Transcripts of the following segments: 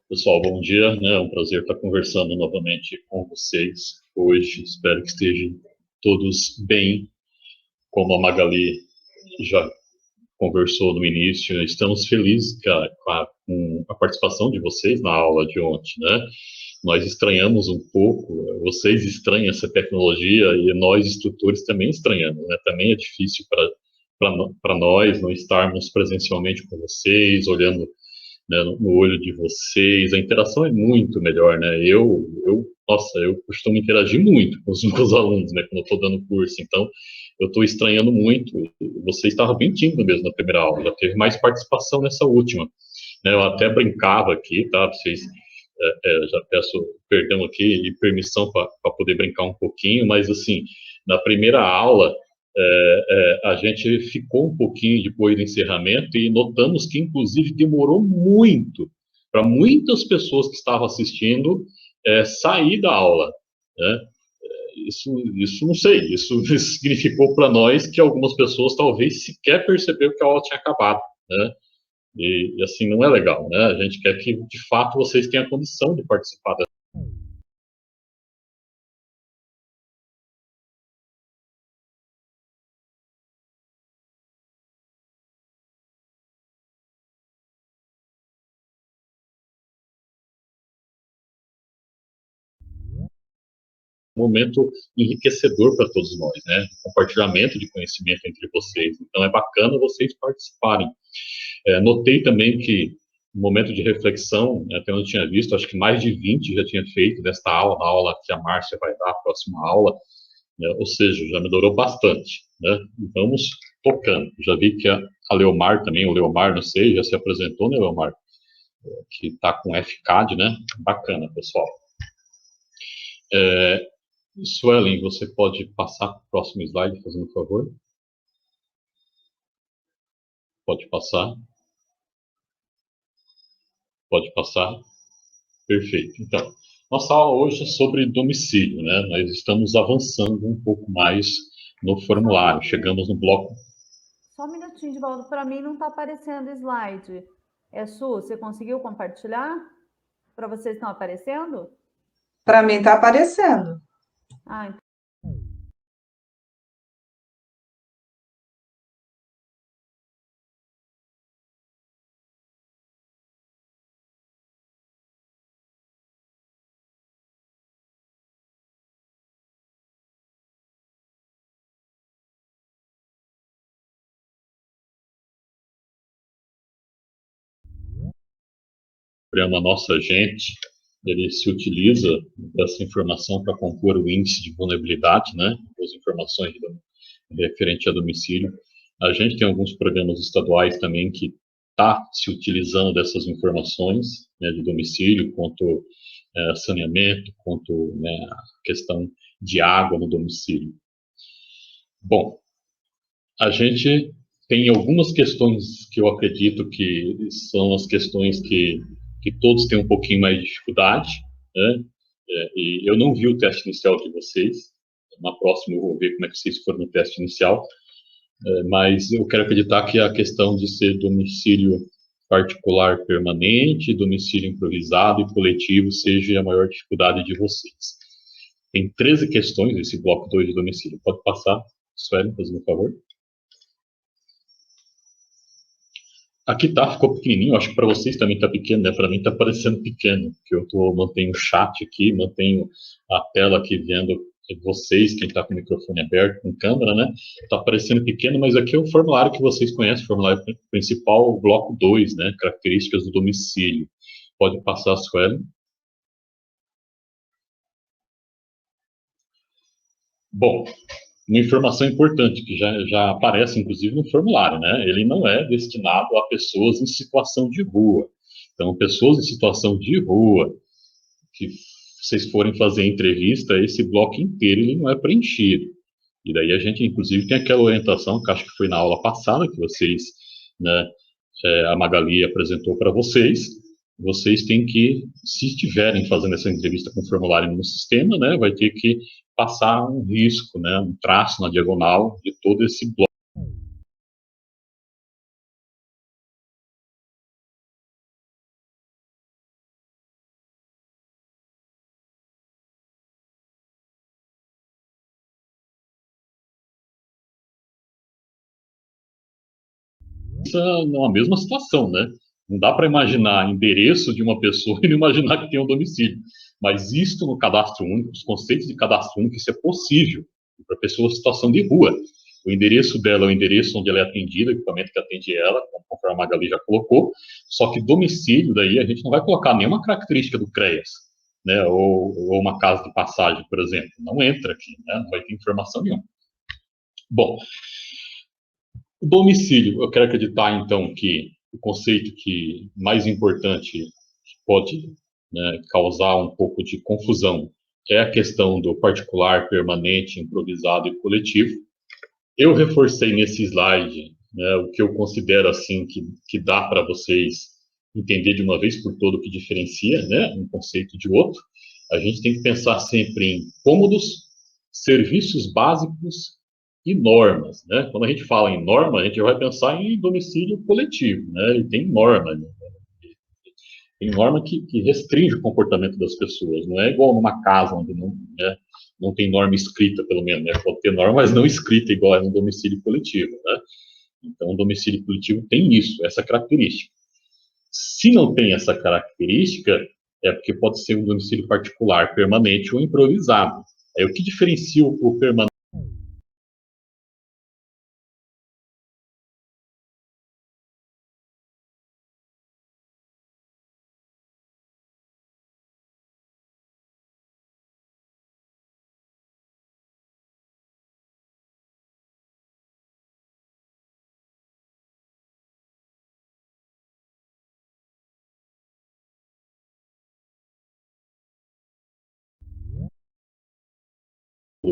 Pessoal, bom dia, né? É um prazer estar conversando novamente com vocês hoje. Espero que estejam todos bem, como a Magali já conversou no início. Estamos felizes com a participação de vocês na aula de ontem, né? Nós estranhamos um pouco, vocês estranham essa tecnologia e nós, instrutores, também estranhamos, né? Também é difícil para nós não estarmos presencialmente com vocês, olhando, né, no olho de vocês, a interação é muito melhor, né? Nossa, eu costumo interagir muito com os meus alunos, né, quando eu estou dando curso, então eu estou estranhando muito. Você estava bem tímido mesmo na primeira aula, já teve mais participação nessa última, né? Eu até brincava aqui, tá? Vocês, já peço perdão aqui e permissão para poder brincar um pouquinho, mas assim, na primeira aula a gente ficou um pouquinho depois do encerramento e notamos que, inclusive, demorou muito para muitas pessoas que estavam assistindo sair da aula, né? Isso não sei, isso significou para nós que algumas pessoas talvez sequer perceberam que a aula tinha acabado, né? E assim, não é legal, né? A gente quer que, de fato, vocês tenham a condição de participar. Momento enriquecedor para todos nós, né? Compartilhamento de conhecimento entre vocês. Então, é bacana vocês participarem. Notei também que, no momento de reflexão, até onde eu tinha visto, acho que mais de 20 já tinha feito desta aula, a aula que a Márcia vai dar, a próxima aula, né? Ou seja, já melhorou bastante, né? Vamos tocando. Já vi que a Leomar também, o Leomar, não sei, já se apresentou, né, Leomar? Que está com FCAD, né? Bacana, pessoal. Suelen, você pode passar para o próximo slide, fazendo um favor? Pode passar. Pode passar. Perfeito. Então, nossa aula hoje é sobre domicílio, né? Nós estamos avançando um pouco mais no formulário. Chegamos no bloco. Só um minutinho de volta. Para mim não está aparecendo slide. Su, você conseguiu compartilhar? Para vocês estão aparecendo? Para mim está aparecendo. Ah, Programa Nossa Gente, ele se utiliza dessa informação para compor o índice de vulnerabilidade, né? As informações referente a domicílio. A gente tem alguns programas estaduais também que está se utilizando dessas informações, né, de domicílio, quanto saneamento, quanto, né, a questão de água no domicílio. Bom, a gente tem algumas questões que eu acredito que são as questões que todos têm um pouquinho mais de dificuldade, né? E eu não vi o teste inicial de vocês. Na próxima eu vou ver como é que vocês foram no teste inicial. Mas eu quero acreditar que a questão de ser domicílio particular permanente, domicílio improvisado e coletivo seja a maior dificuldade de vocês. Tem 13 questões nesse bloco 2 de domicílio. Pode passar, Sueli, fazendo um favor. Aqui tá, ficou pequenininho, acho que para vocês também tá pequeno, né? Para mim tá parecendo pequeno, porque mantenho o chat aqui, mantenho a tela aqui vendo vocês, quem está com o microfone aberto, com câmera, né? Tá parecendo pequeno, mas aqui é o formulário que vocês conhecem, o formulário principal, o bloco 2, né? Características do domicílio. Pode passar, Sueli. Bom, uma informação importante que já aparece, inclusive, no formulário, né? Ele não é destinado a pessoas em situação de rua. Então, pessoas em situação de rua, que vocês forem fazer entrevista, esse bloco inteiro ele não é preenchido. E daí a gente, inclusive, tem aquela orientação, que acho que foi na aula passada, que vocês, né, a Magali apresentou para vocês. Vocês têm que, se estiverem fazendo essa entrevista com formulário no sistema, né, vai ter que passar um risco, né, um traço na diagonal de todo esse bloco. cabeça na mesma situação, né? Não dá para imaginar endereço de uma pessoa e não imaginar que tem um domicílio. Mas isto no cadastro único, os conceitos de cadastro único, isso é possível para pessoa em situação de rua. O endereço dela é o endereço onde ela é atendida, o equipamento que atende ela, conforme a Magali já colocou, só que domicílio, daí a gente não vai colocar nenhuma característica do CREAS, né, ou uma casa de passagem, por exemplo. Não entra aqui, né, não vai ter informação nenhuma. Bom, o domicílio, eu quero acreditar, então, que o conceito que mais importante pode, né, causar um pouco de confusão é a questão do particular, permanente, improvisado e coletivo. Eu reforcei nesse slide, né, o que eu considero assim que dá para vocês entender de uma vez por toda o que diferencia, né, um conceito de outro. A gente tem que pensar sempre em cômodos, serviços básicos e normas, né? Quando a gente fala em norma, a gente vai pensar em domicílio coletivo, né? E tem norma, né? Tem norma que restringe o comportamento das pessoas. Não é igual numa casa onde não, né, não tem norma escrita, pelo menos. Né? Pode ter norma, mas não escrita, igual é no domicílio coletivo. Né? Então, o domicílio coletivo tem isso, essa característica. Se não tem essa característica, é porque pode ser um domicílio particular, permanente ou improvisado. Aí, o que diferencia o permanente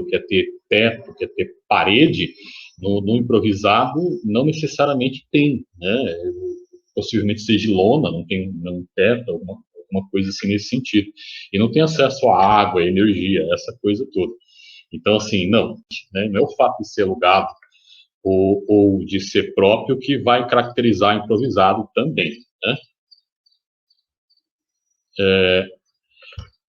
que é ter teto, que é ter parede, no improvisado não necessariamente tem, né? Possivelmente seja lona, não tem teto, alguma coisa assim nesse sentido. E não tem acesso à água, à energia, essa coisa toda. Então, assim, não, né? Não é o fato de ser alugado ou de ser próprio que vai caracterizar improvisado também, né?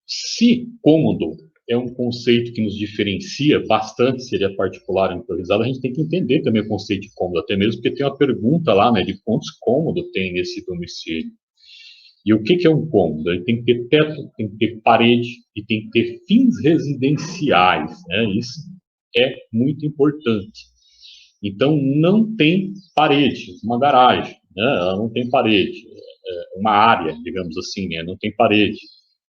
Se cômodo é um conceito que nos diferencia bastante, seria particular ou improvisado, a gente tem que entender também o conceito de cômodo, até mesmo porque tem uma pergunta lá, né, de quantos cômodos tem nesse domicílio. E o que é um cômodo? Ele tem que ter teto, tem que ter parede e tem que ter fins residenciais, né? Isso é muito importante. Então, não tem parede, uma garagem, né? Ela não tem parede, uma área, digamos assim, né? Não tem parede.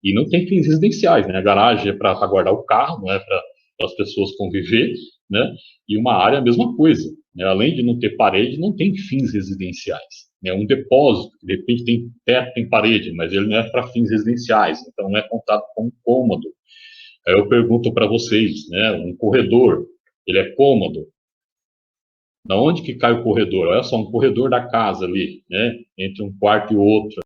E não tem fins residenciais, né? A garagem é para guardar o carro, não é para as pessoas conviver, né? E uma área é a mesma coisa, né? Além de não ter parede, não tem fins residenciais. É um depósito, de repente tem teto, tem parede, mas ele não é para fins residenciais, então não é contado como cômodo. Aí eu pergunto para vocês, né? Um corredor, ele é cômodo? Da onde que cai o corredor? Olha só, um corredor da casa ali, né? Entre um quarto e outro.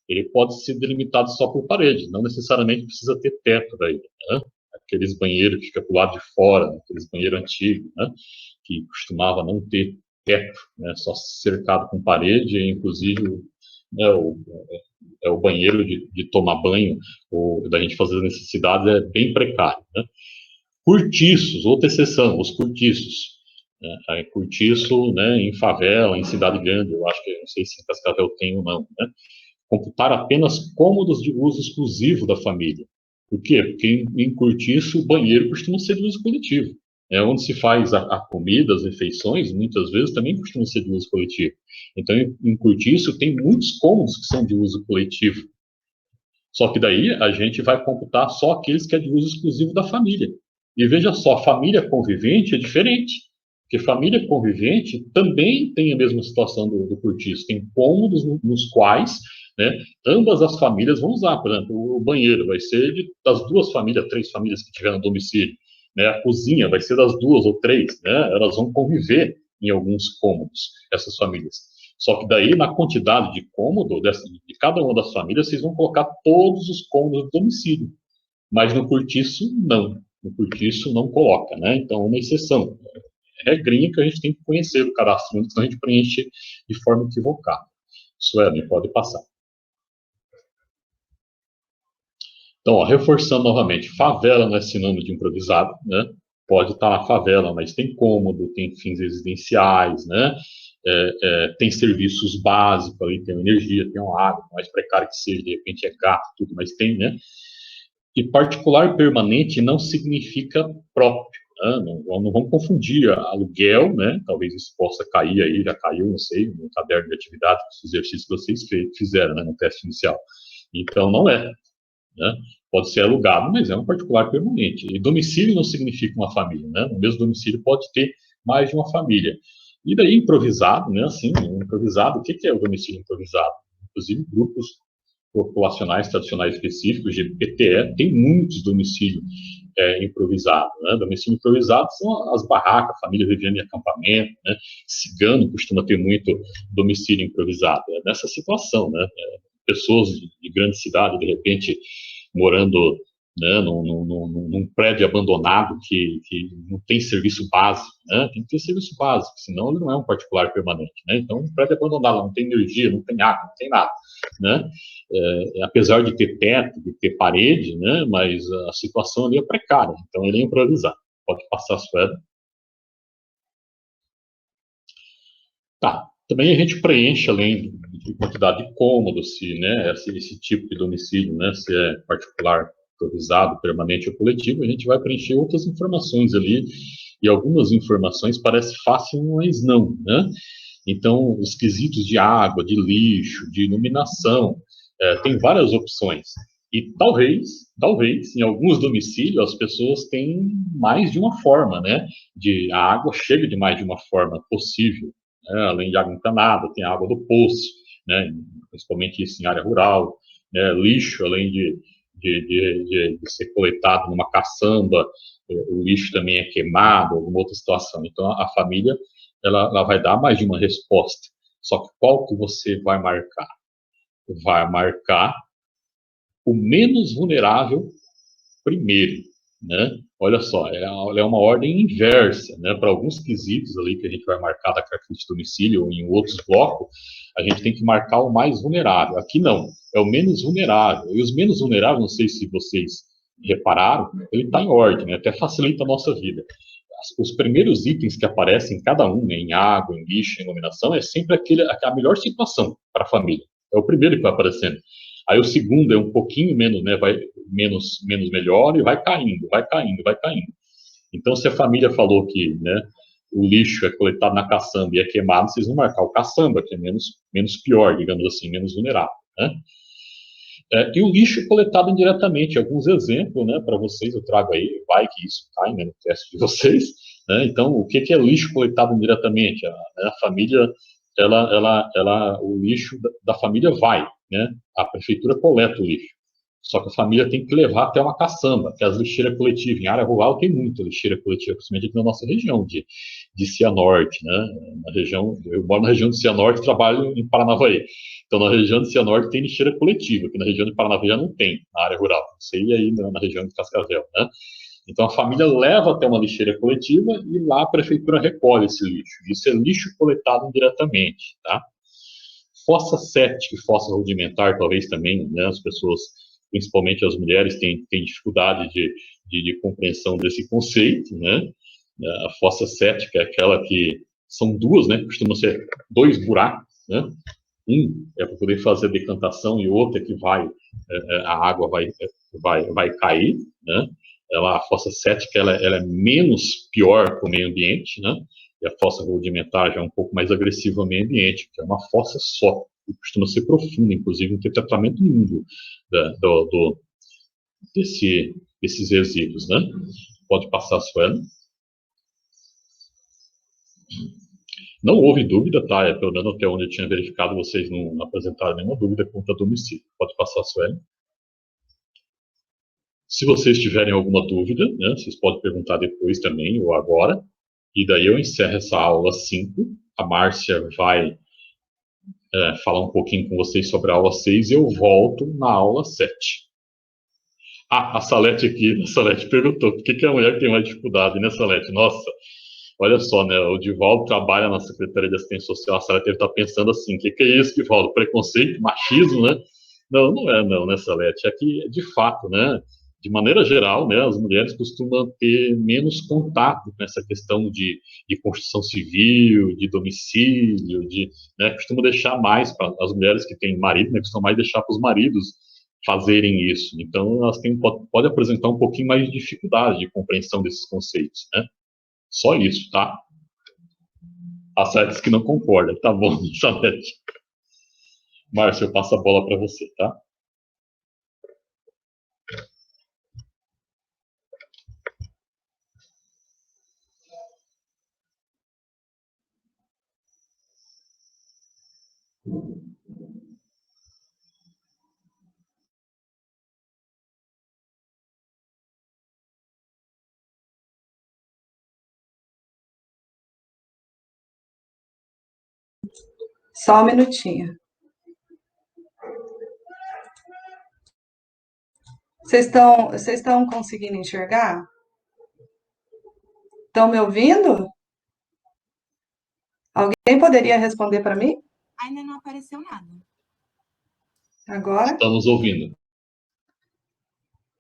Ele pode ser delimitado só por parede, não necessariamente precisa ter teto daí, né? Aqueles banheiros que ficam do lado de fora, aqueles banheiros antigos, né? Que costumava não ter teto, né? Só cercado com parede, e inclusive, né, o banheiro de tomar banho, ou da gente fazer necessidades, é bem precário, né? Cortiços, outra exceção, os cortiços. Né? Cortiço, né, em favela, em cidade grande, eu acho que, não sei se em Cascavel tem ou não, né? Computar apenas cômodos de uso exclusivo da família. Por quê? Porque em cortiço o banheiro costuma ser de uso coletivo. É onde se faz a comida, as refeições, muitas vezes também costuma ser de uso coletivo. Então, em cortiço tem muitos cômodos que são de uso coletivo. Só que daí a gente vai computar só aqueles que é de uso exclusivo da família. E veja só, família convivente é diferente. Porque família convivente também tem a mesma situação do cortiço. Tem cômodos nos quais, né, ambas as famílias vão usar. Por exemplo, o banheiro vai ser das duas famílias, três famílias que tiver no domicílio. Né, a cozinha vai ser das duas ou três. Né, elas vão conviver em alguns cômodos, essas famílias. Só que daí, na quantidade de cômodo de cada uma das famílias, vocês vão colocar todos os cômodos do domicílio. Mas no cortiço, não. no cortiço não coloca, né? Então, uma exceção. É regrinha que a gente tem que conhecer o cadastro único, senão a gente preenche de forma equivocada. Suelen, pode passar. Então, ó, reforçando novamente, favela não é sinônimo de improvisado, né? Pode estar na favela, mas tem cômodo, tem fins residenciais, né? Tem serviços básicos ali, tem energia, tem uma água, mais precário que seja, de repente é gato, tudo, mas tem, né? E particular permanente não significa próprio, né? Não vamos confundir aluguel, né? Talvez isso possa cair aí, já caiu, não sei, no caderno de atividade, os exercícios que vocês fizeram, né, no teste inicial. Então, não é, né? Pode ser alugado, mas é um particular permanente. E domicílio não significa uma família, né? No mesmo domicílio pode ter mais de uma família. E daí improvisado, né? Assim, improvisado, o que é o domicílio improvisado? Inclusive grupos populacionais tradicionais específicos, GPTE, tem muitos domicílios improvisados, né? Domicílio improvisado são as barracas, família vivendo em acampamento, né? Cigano costuma ter muito domicílio improvisado. É nessa situação, né? Pessoas de grande cidade, de repente, morando, né, num prédio abandonado que não tem serviço básico, né? Tem que ter serviço básico, senão ele não é um particular permanente, né? Então, um prédio abandonado, não tem energia, não tem água, não tem nada, né? Apesar de ter teto, de ter parede, né? Mas a situação ali é precária, então ele é improvisado. Pode passar a sua. Tá. Também a gente preenche, além de quantidade de cômodos, se, né, esse tipo de domicílio, né, se é particular, improvisado, permanente ou coletivo, a gente vai preencher outras informações ali, e algumas informações parecem fácil, mas não, né? Então, os quesitos de água, de lixo, de iluminação, tem várias opções. E talvez, em alguns domicílios, as pessoas têm mais de uma forma, né? A água chega de mais de uma forma possível, né? Além de água encanada, tem a água do poço, né? Principalmente isso em área rural, né? Lixo, além de ser coletado numa caçamba, o lixo também é queimado, alguma outra situação. Então, a família, ela vai dar mais de uma resposta. Só que qual que você vai marcar? Vai marcar o menos vulnerável primeiro, né? Olha só, é uma ordem inversa, né? Para alguns quesitos ali que a gente vai marcar da característica de domicílio ou em outros blocos, a gente tem que marcar o mais vulnerável. Aqui não, é o menos vulnerável. E os menos vulneráveis, não sei se vocês repararam, ele está em ordem, né? Até facilita a nossa vida. Os primeiros itens que aparecem em cada um, né, em água, em lixo, em iluminação, é sempre a melhor situação para a família. É o primeiro que vai aparecendo. Aí o segundo é um pouquinho menos, né, menos melhor e vai caindo, vai caindo, vai caindo. Então, se a família falou que, né, o lixo é coletado na caçamba e é queimado, vocês vão marcar o caçamba, que é menos pior, digamos assim, menos vulnerável, né? E o lixo coletado indiretamente, alguns exemplos, né, para vocês, eu trago aí, vai que isso cai, né, no teste de vocês, né? Então, o que é lixo coletado indiretamente? A família, o lixo da família vai, né? A prefeitura coleta o lixo. Só que a família tem que levar até uma caçamba, que é as lixeiras coletivas. Em área rural tem muita lixeira coletiva, principalmente aqui na nossa região de Cianorte, né? Eu moro na região de Cianorte e trabalho em Paranavaí. Então, na região de Cianorte tem lixeira coletiva, que na região de Paranavaí já não tem, na área rural. Não sei aí na região de Cascavel, né? Então, a família leva até uma lixeira coletiva e lá a prefeitura recolhe esse lixo. Isso é lixo coletado indiretamente, tá? Fossa séptica e fossa rudimentar, talvez também, né? As pessoas, principalmente as mulheres, têm dificuldade de compreensão desse conceito, né? A fossa séptica é aquela que são duas, né? Costumam ser dois buracos, né? Um é para poder fazer a decantação e o outro é que a água vai cair, né? A fossa séptica ela é menos pior para o meio ambiente, né? E a fossa rudimentar já é um pouco mais agressiva ao meio ambiente, que é uma fossa só, que costuma ser profunda, inclusive não tem tratamento nenhum desses resíduos, né? Pode passar, Sueli. Não houve dúvida, tá? Pelo menos até onde eu tinha verificado, vocês não apresentaram nenhuma dúvida quanto a domicílio. Pode passar, Sueli. Se vocês tiverem alguma dúvida, né, vocês podem perguntar depois também, ou agora, e daí eu encerro essa aula 5. A Márcia vai falar um pouquinho com vocês sobre a aula 6 e eu volto na aula 7. Ah, a Salete aqui, a Salete perguntou por que que a mulher tem mais dificuldade, né, Salete? Nossa, olha só, né? O Divaldo trabalha na Secretaria de Assistência Social, a Salete deve estar pensando assim: o que que é isso, Divaldo? Preconceito, machismo, né? Não, não é, não, né, Salete? Aqui, de fato, né? De maneira geral, né, as mulheres costumam ter menos contato com essa questão de construção civil, de domicílio, né, costumam deixar mais para as mulheres que têm marido, né, costumam mais deixar para os maridos fazerem isso. Então, elas têm, pode apresentar um pouquinho mais de dificuldade de compreensão desses conceitos, né? Só isso, tá? A Sete que não concorda, tá bom, Salete. Márcio, eu passo a bola para você, tá? Só um minutinho. Vocês estão conseguindo enxergar? Estão me ouvindo? Alguém poderia responder para mim? Ainda não apareceu nada. Agora? Estamos ouvindo.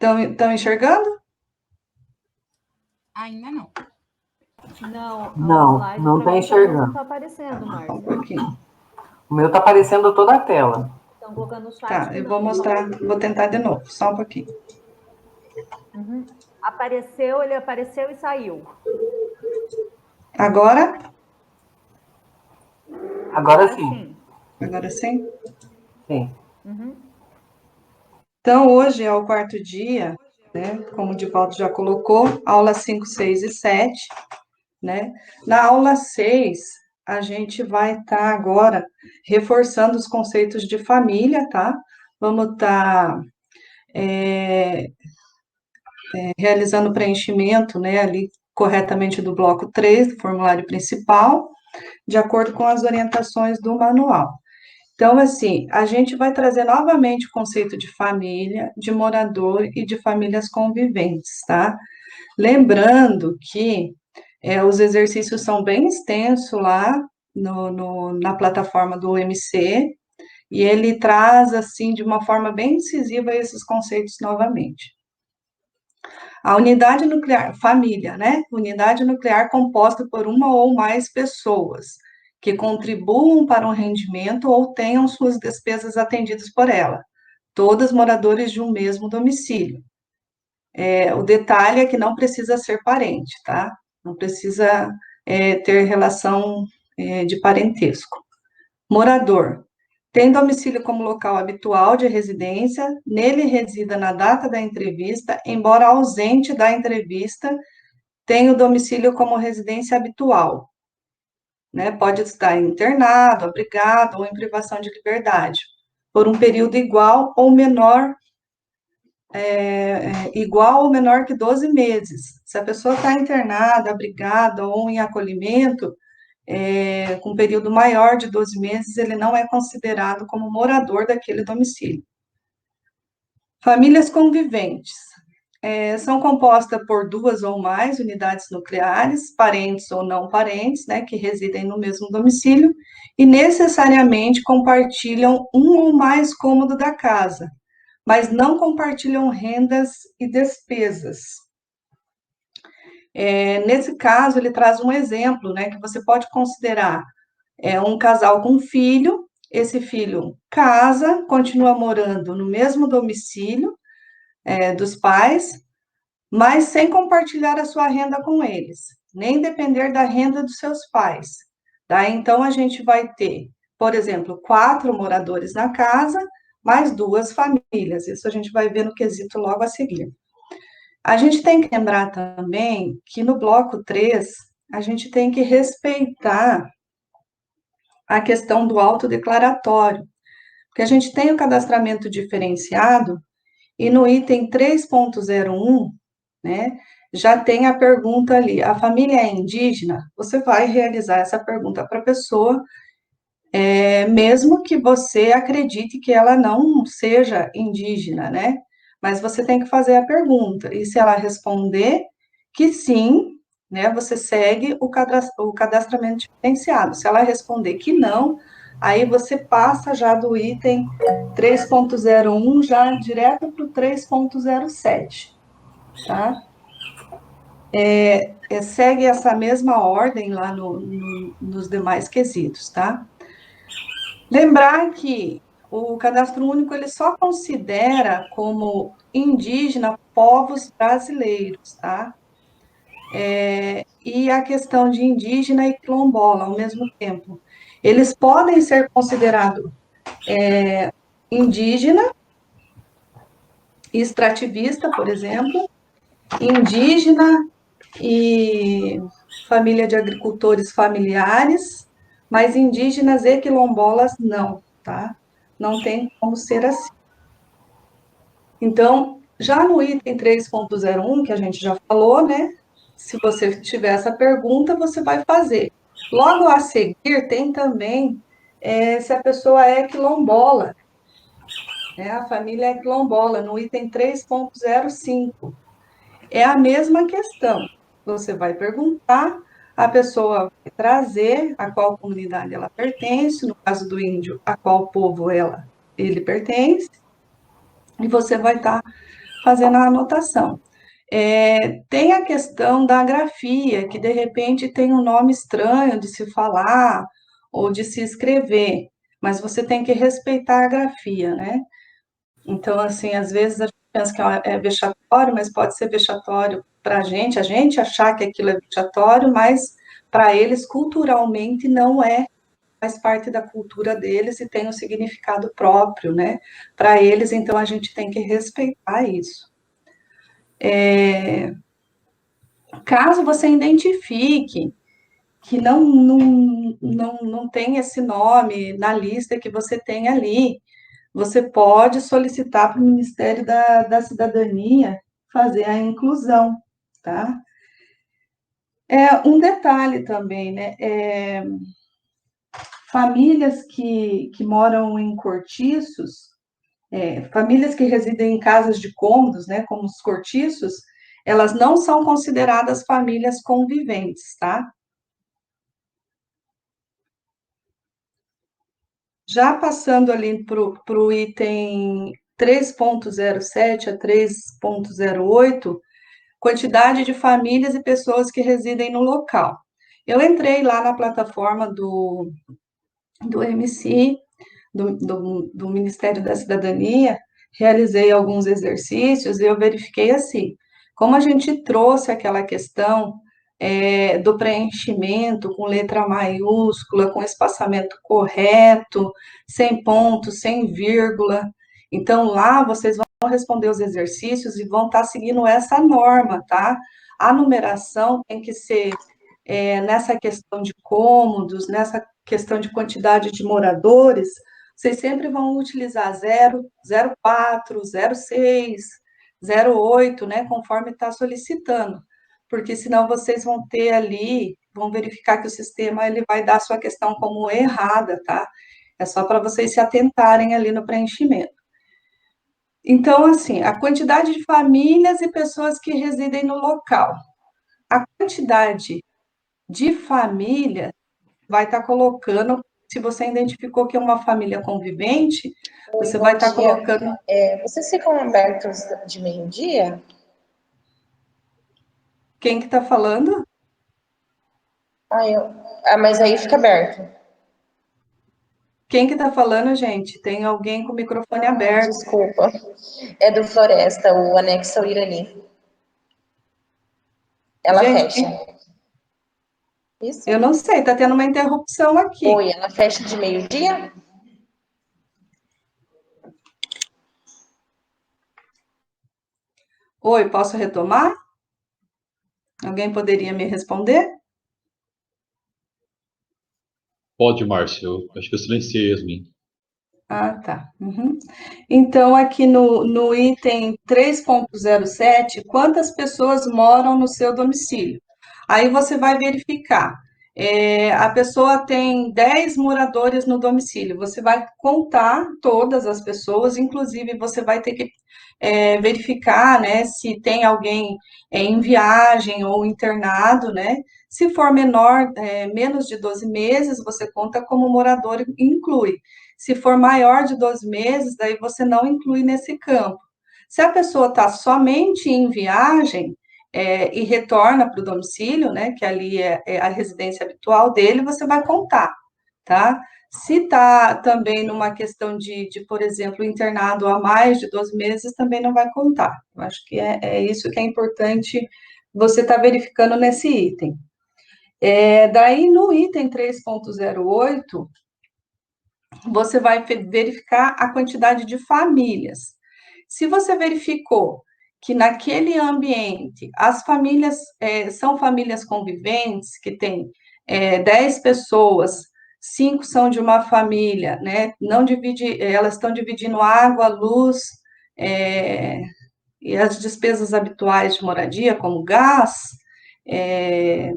Estão enxergando? Ainda não. Não, Não, não tá enxergando. Não está aparecendo, Só um Márcio. pouquinho. O meu tá aparecendo toda a tela. Estão colocando o chat. Tá, eu vou mostrar, vou tentar de novo, só um pouquinho. Uhum. Apareceu, ele apareceu e saiu. Agora? Agora sim. Agora sim? Sim. Uhum. Então, hoje é o quarto dia, né? Como o Divaldo já colocou, aula 5, 6 e 7, né? Na aula 6, a gente vai estar agora reforçando os conceitos de família, tá? Vamos estar realizando o preenchimento, né, ali corretamente do bloco 3 do formulário principal, de acordo com as orientações do manual. Então, assim, a gente vai trazer novamente o conceito de família, de morador e de famílias conviventes, tá? Lembrando que os exercícios são bem extensos lá na plataforma do MC, e ele traz, assim, de uma forma bem incisiva esses conceitos novamente. A unidade nuclear, família, né? Unidade nuclear composta por uma ou mais pessoas que contribuam para um rendimento ou tenham suas despesas atendidas por ela, todas moradores de um mesmo domicílio. O detalhe é que não precisa ser parente, tá? Não precisa ter relação de parentesco. Morador. Tem domicílio como local habitual de residência, nele resida na data da entrevista, embora ausente da entrevista, tem o domicílio como residência habitual, né? Pode estar internado, abrigado ou em privação de liberdade, por um período igual ou menor, que 12 meses. Se a pessoa está internada, abrigada ou em acolhimento, com um período maior de 12 meses, ele não é considerado como morador daquele domicílio. Famílias conviventes. São compostas por duas ou mais unidades nucleares, parentes ou não parentes, né, que residem no mesmo domicílio, e necessariamente compartilham um ou mais cômodos da casa, mas não compartilham rendas e despesas. Nesse caso, ele traz um exemplo, né, que você pode considerar um casal com filho, esse filho casa, continua morando no mesmo domicílio dos pais, mas sem compartilhar a sua renda com eles, nem depender da renda dos seus pais. Tá? Então, a gente vai ter, por exemplo, 4 moradores na casa, mais 2 famílias. Isso a gente vai ver no quesito logo a seguir. A gente tem que lembrar também que no bloco 3, a gente tem que respeitar a questão do autodeclaratório, porque a gente tem o cadastramento diferenciado e no item 3.01, né, já tem a pergunta ali, a família é indígena? Você vai realizar essa pergunta para a pessoa, mesmo que você acredite que ela não seja indígena, né? mas você tem que fazer a pergunta. E se ela responder que sim, né, você segue o cadastramento diferenciado. Se ela responder que não, aí você passa já do item 3.01 já direto para o 3.07, tá? Segue essa mesma ordem lá nos demais quesitos, tá? Lembrar que o cadastro único ele só considera como indígena povos brasileiros, tá? E a questão de indígena e quilombola ao mesmo tempo. Eles podem ser considerados indígena, extrativista, por exemplo, indígena e família de agricultores familiares, mas indígenas e quilombolas não, tá? Não tem como ser assim. Então, já no item 3.01, que a gente já falou, né? Se você tiver essa pergunta, você vai fazer. Logo a seguir, tem também se a pessoa é quilombola, né? A família é quilombola, no item 3.05. É a mesma questão. Você vai perguntar, a pessoa vai trazer a qual comunidade ela pertence, no caso do índio, a qual povo ele pertence, e você vai estar fazendo a anotação. Tem a questão da grafia, que de repente tem um nome estranho de se falar ou de se escrever, mas você tem que respeitar a grafia, né? Então, assim, às vezes a gente pensa que é vexatório, mas pode ser vexatório para a gente achar que aquilo é vexatório, mas para eles, culturalmente, não é, faz parte da cultura deles e tem um significado próprio, né? Para eles, então, a gente tem que respeitar isso. Caso você identifique que não tem esse nome na lista que você tem ali, você pode solicitar para o Ministério da Cidadania fazer a inclusão, tá? Um detalhe também, né? Famílias que moram em cortiços, famílias que residem em casas de cômodos, né, como os cortiços, elas não são consideradas famílias conviventes, tá? Já passando ali para o item 3.07 a 3.08, quantidade de famílias e pessoas que residem no local. Eu entrei lá na plataforma do MC, do Ministério da Cidadania, realizei alguns exercícios e eu verifiquei assim, como a gente trouxe aquela questão do preenchimento com letra maiúscula, com espaçamento correto, sem ponto, sem vírgula. Então, lá vocês vão responder os exercícios e vão estar seguindo essa norma, tá? A numeração tem que ser nessa questão de cômodos, nessa questão de quantidade de moradores, vocês sempre vão utilizar 0, 04, 06, 08, né? Conforme está solicitando, porque senão vocês vão ter ali, vão verificar que o sistema ele vai dar a sua questão como errada, tá? É só para vocês se atentarem ali no preenchimento. Então, assim, a quantidade de famílias e pessoas que residem no local. A quantidade de família vai estar colocando, se você identificou que é uma família convivente, Oi, você bom vai estar dia. colocando. Vocês ficam abertos de meio-dia? Quem que está falando? Mas aí fica aberto. Quem que está falando, gente? Tem alguém com o microfone aberto. Desculpa. É do Floresta, o anexo ao Irani. Ela Gente, fecha. Isso? eu não sei, está tendo uma interrupção aqui. Oi, ela fecha de meio-dia? Oi, posso retomar? Alguém poderia me responder? Pode, Márcio. Eu acho que eu silenciei, Yasmin. Ah, tá. Uhum. Então, aqui no item 3.07, quantas pessoas moram no seu domicílio? Aí você vai verificar A pessoa tem 10 moradores no domicílio, você vai contar todas as pessoas, inclusive você vai ter que verificar, né, se tem alguém em viagem ou internado, né? Se for menor, menos de 12 meses, você conta como morador e inclui. Se for maior de 12 meses, daí você não inclui nesse campo. Se a pessoa está somente em viagem, e retorna para o domicílio, né, que ali é a residência habitual dele, você vai contar, tá? Se está também numa questão por exemplo, internado há mais de 12 meses, também não vai contar. Eu acho que é isso que é importante você estar verificando nesse item. Daí, no item 3.08, você vai verificar a quantidade de famílias. Se você verificou que naquele ambiente as famílias são famílias conviventes, que tem 10 pessoas, 5 são de uma família, né? Não divide, elas estão dividindo água, luz, e as despesas habituais de moradia, como gás, deixa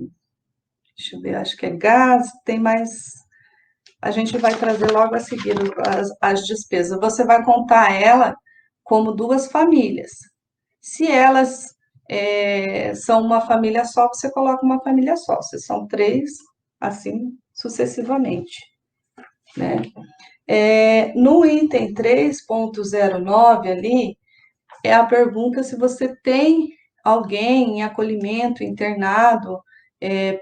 eu ver, acho que é gás, tem mais. A gente vai trazer logo a seguir as despesas. Você vai contar ela como duas famílias. Se elas são uma família só, você coloca uma família só. Se são 3, assim sucessivamente, né? No item 3.09 ali, é a pergunta se você tem alguém em acolhimento, internado,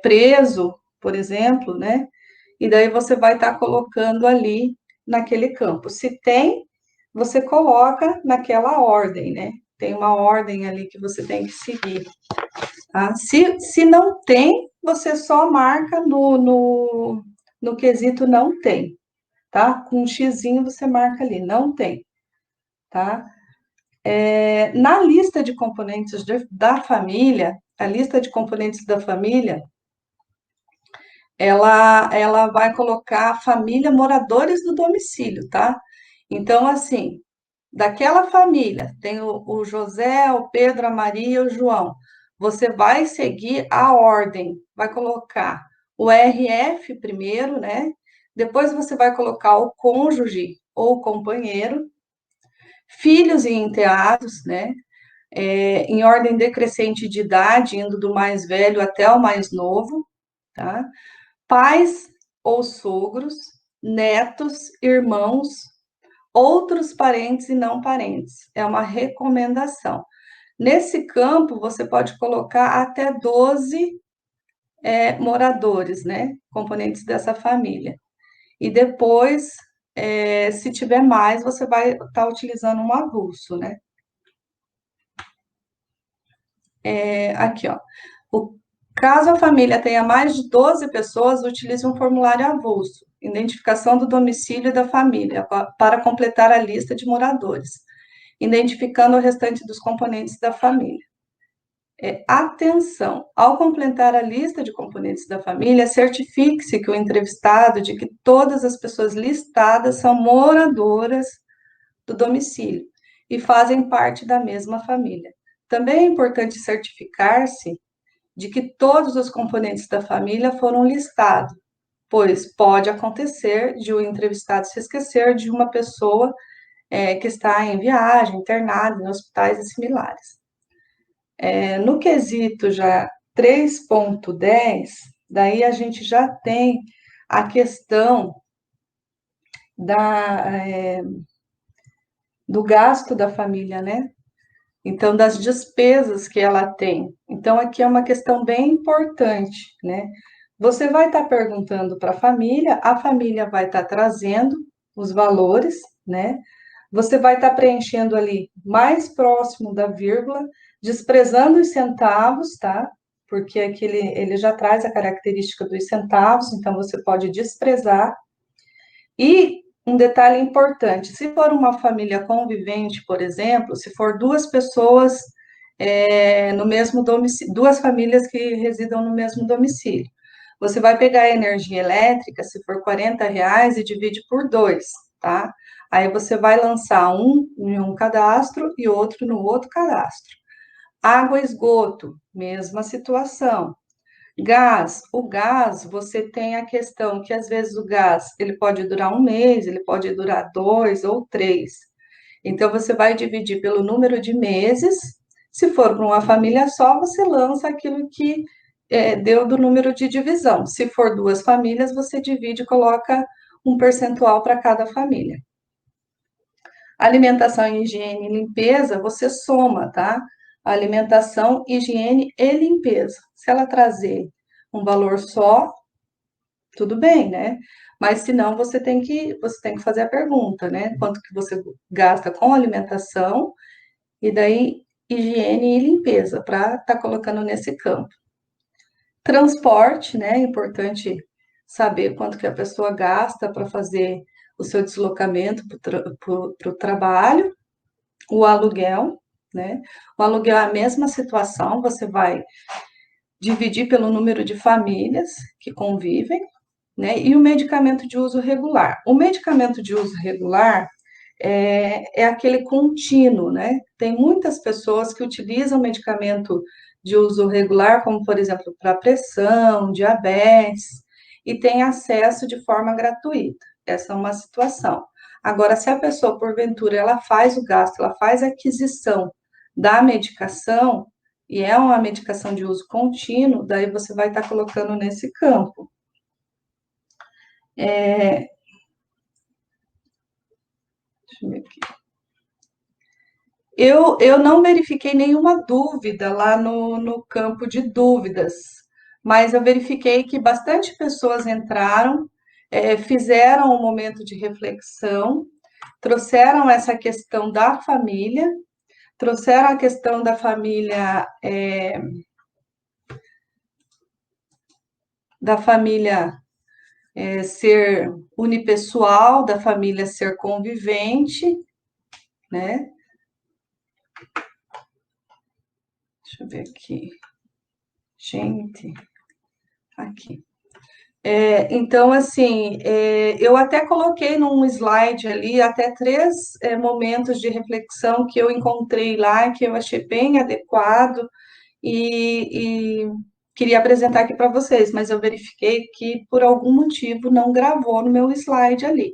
preso, por exemplo, né? E daí você vai estar colocando ali naquele campo. Se tem, você coloca naquela ordem, né? Tem uma ordem ali que você tem que seguir. Tá? Se não tem, você só marca no quesito não tem, tá? Com um xizinho você marca ali, não tem, tá? Na lista de componentes da família, a lista de componentes da família, ela vai colocar a família moradores do domicílio, tá? Então, assim, daquela família, tem o José, o Pedro, a Maria e o João. Você vai seguir a ordem, vai colocar o RF primeiro, né? Depois você vai colocar o cônjuge ou companheiro, filhos e enteados, né? Em ordem decrescente de idade, indo do mais velho até o mais novo, tá? Pais ou sogros, netos, irmãos, outros parentes e não parentes. É uma recomendação. Nesse campo, você pode colocar até 12 moradores, né? Componentes dessa família. E depois, se tiver mais, você vai estar utilizando um avulso, né? Aqui, ó. Caso a família tenha mais de 12 pessoas, utilize um formulário avulso, identificação do domicílio da família, para completar a lista de moradores, identificando o restante dos componentes da família. Atenção, ao completar a lista de componentes da família, certifique-se que o entrevistado de que todas as pessoas listadas são moradoras do domicílio e fazem parte da mesma família. Também é importante certificar-se de que todos os componentes da família foram listados, pois pode acontecer de o entrevistado se esquecer de uma pessoa que está em viagem, internada em hospitais e similares. No quesito já 3.10, daí a gente já tem a questão do gasto da família, né? Então, das despesas que ela tem. Então, aqui é uma questão bem importante, né? Você vai estar perguntando para a família vai estar trazendo os valores, né? Você vai estar preenchendo ali mais próximo da vírgula, desprezando os centavos, tá? Porque aqui ele já traz a característica dos centavos, então você pode desprezar. E um detalhe importante, se for uma família convivente, por exemplo, se for 2 pessoas no mesmo domicílio, 2 famílias que residam no mesmo domicílio, você vai pegar a energia elétrica, se for R$ 40, e divide por 2, tá? Aí você vai lançar um em um cadastro e outro no outro cadastro. Água e esgoto, mesma situação. Gás, o gás, você tem a questão que às vezes o gás, ele pode durar um mês, ele pode durar 2 ou 3. Então, você vai dividir pelo número de meses. Se for para uma família só, você lança aquilo que deu do número de divisão. Se for 2 famílias, você divide e coloca um percentual para cada família. Alimentação, higiene e limpeza, você soma, tá? Alimentação, higiene e limpeza. Se ela trazer um valor só, tudo bem, né? Mas se não, você tem que fazer a pergunta, né? Quanto que você gasta com alimentação e daí higiene e limpeza, para estar colocando nesse campo. Transporte, né? É importante saber quanto que a pessoa gasta para fazer o seu deslocamento para o trabalho. O aluguel, né? O aluguel é a mesma situação, você vai dividir pelo número de famílias que convivem, né? E o medicamento de uso regular. O medicamento de uso regular é aquele contínuo, né? Tem muitas pessoas que utilizam medicamento de uso regular, como, por exemplo, para pressão, diabetes, e tem acesso de forma gratuita. Essa é uma situação. Agora, se a pessoa, porventura, ela faz o gasto, ela faz a aquisição da medicação, e é uma medicação de uso contínuo, daí você vai estar colocando nesse campo. Deixa eu ver aqui. Eu não verifiquei nenhuma dúvida lá no campo de dúvidas, mas eu verifiquei que bastante pessoas entraram, fizeram um momento de reflexão, trouxeram essa questão da família, trouxeram a questão da família, ser unipessoal, da família ser convivente, né? Deixa eu ver aqui. Gente, aqui. Então, assim, eu até coloquei num slide ali até 3 momentos de reflexão que eu encontrei lá, que eu achei bem adequado e queria apresentar aqui para vocês, mas eu verifiquei que por algum motivo não gravou no meu slide ali.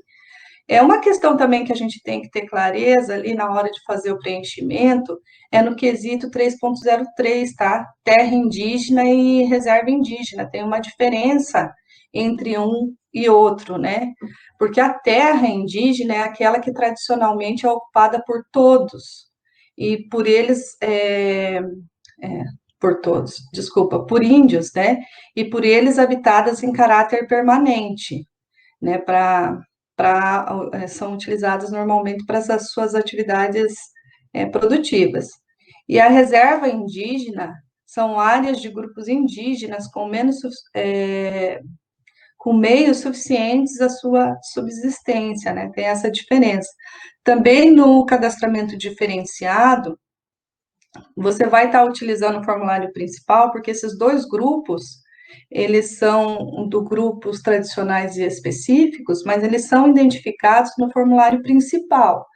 É uma questão também que a gente tem que ter clareza ali na hora de fazer o preenchimento, é no quesito 3.03, tá? Terra indígena e reserva indígena. Tem uma diferença entre um e outro, né? Porque a terra indígena é aquela que tradicionalmente é ocupada por todos, e por eles, por todos, desculpa, por índios, né? E por eles habitadas em caráter permanente, né? São utilizadas normalmente para as suas atividades produtivas. E a reserva indígena são áreas de grupos indígenas com meios suficientes à sua subsistência, né? Tem essa diferença. Também no cadastramento diferenciado, você vai estar utilizando o formulário principal, porque esses 2 grupos, eles são do grupos tradicionais e específicos, mas eles são identificados no formulário principal.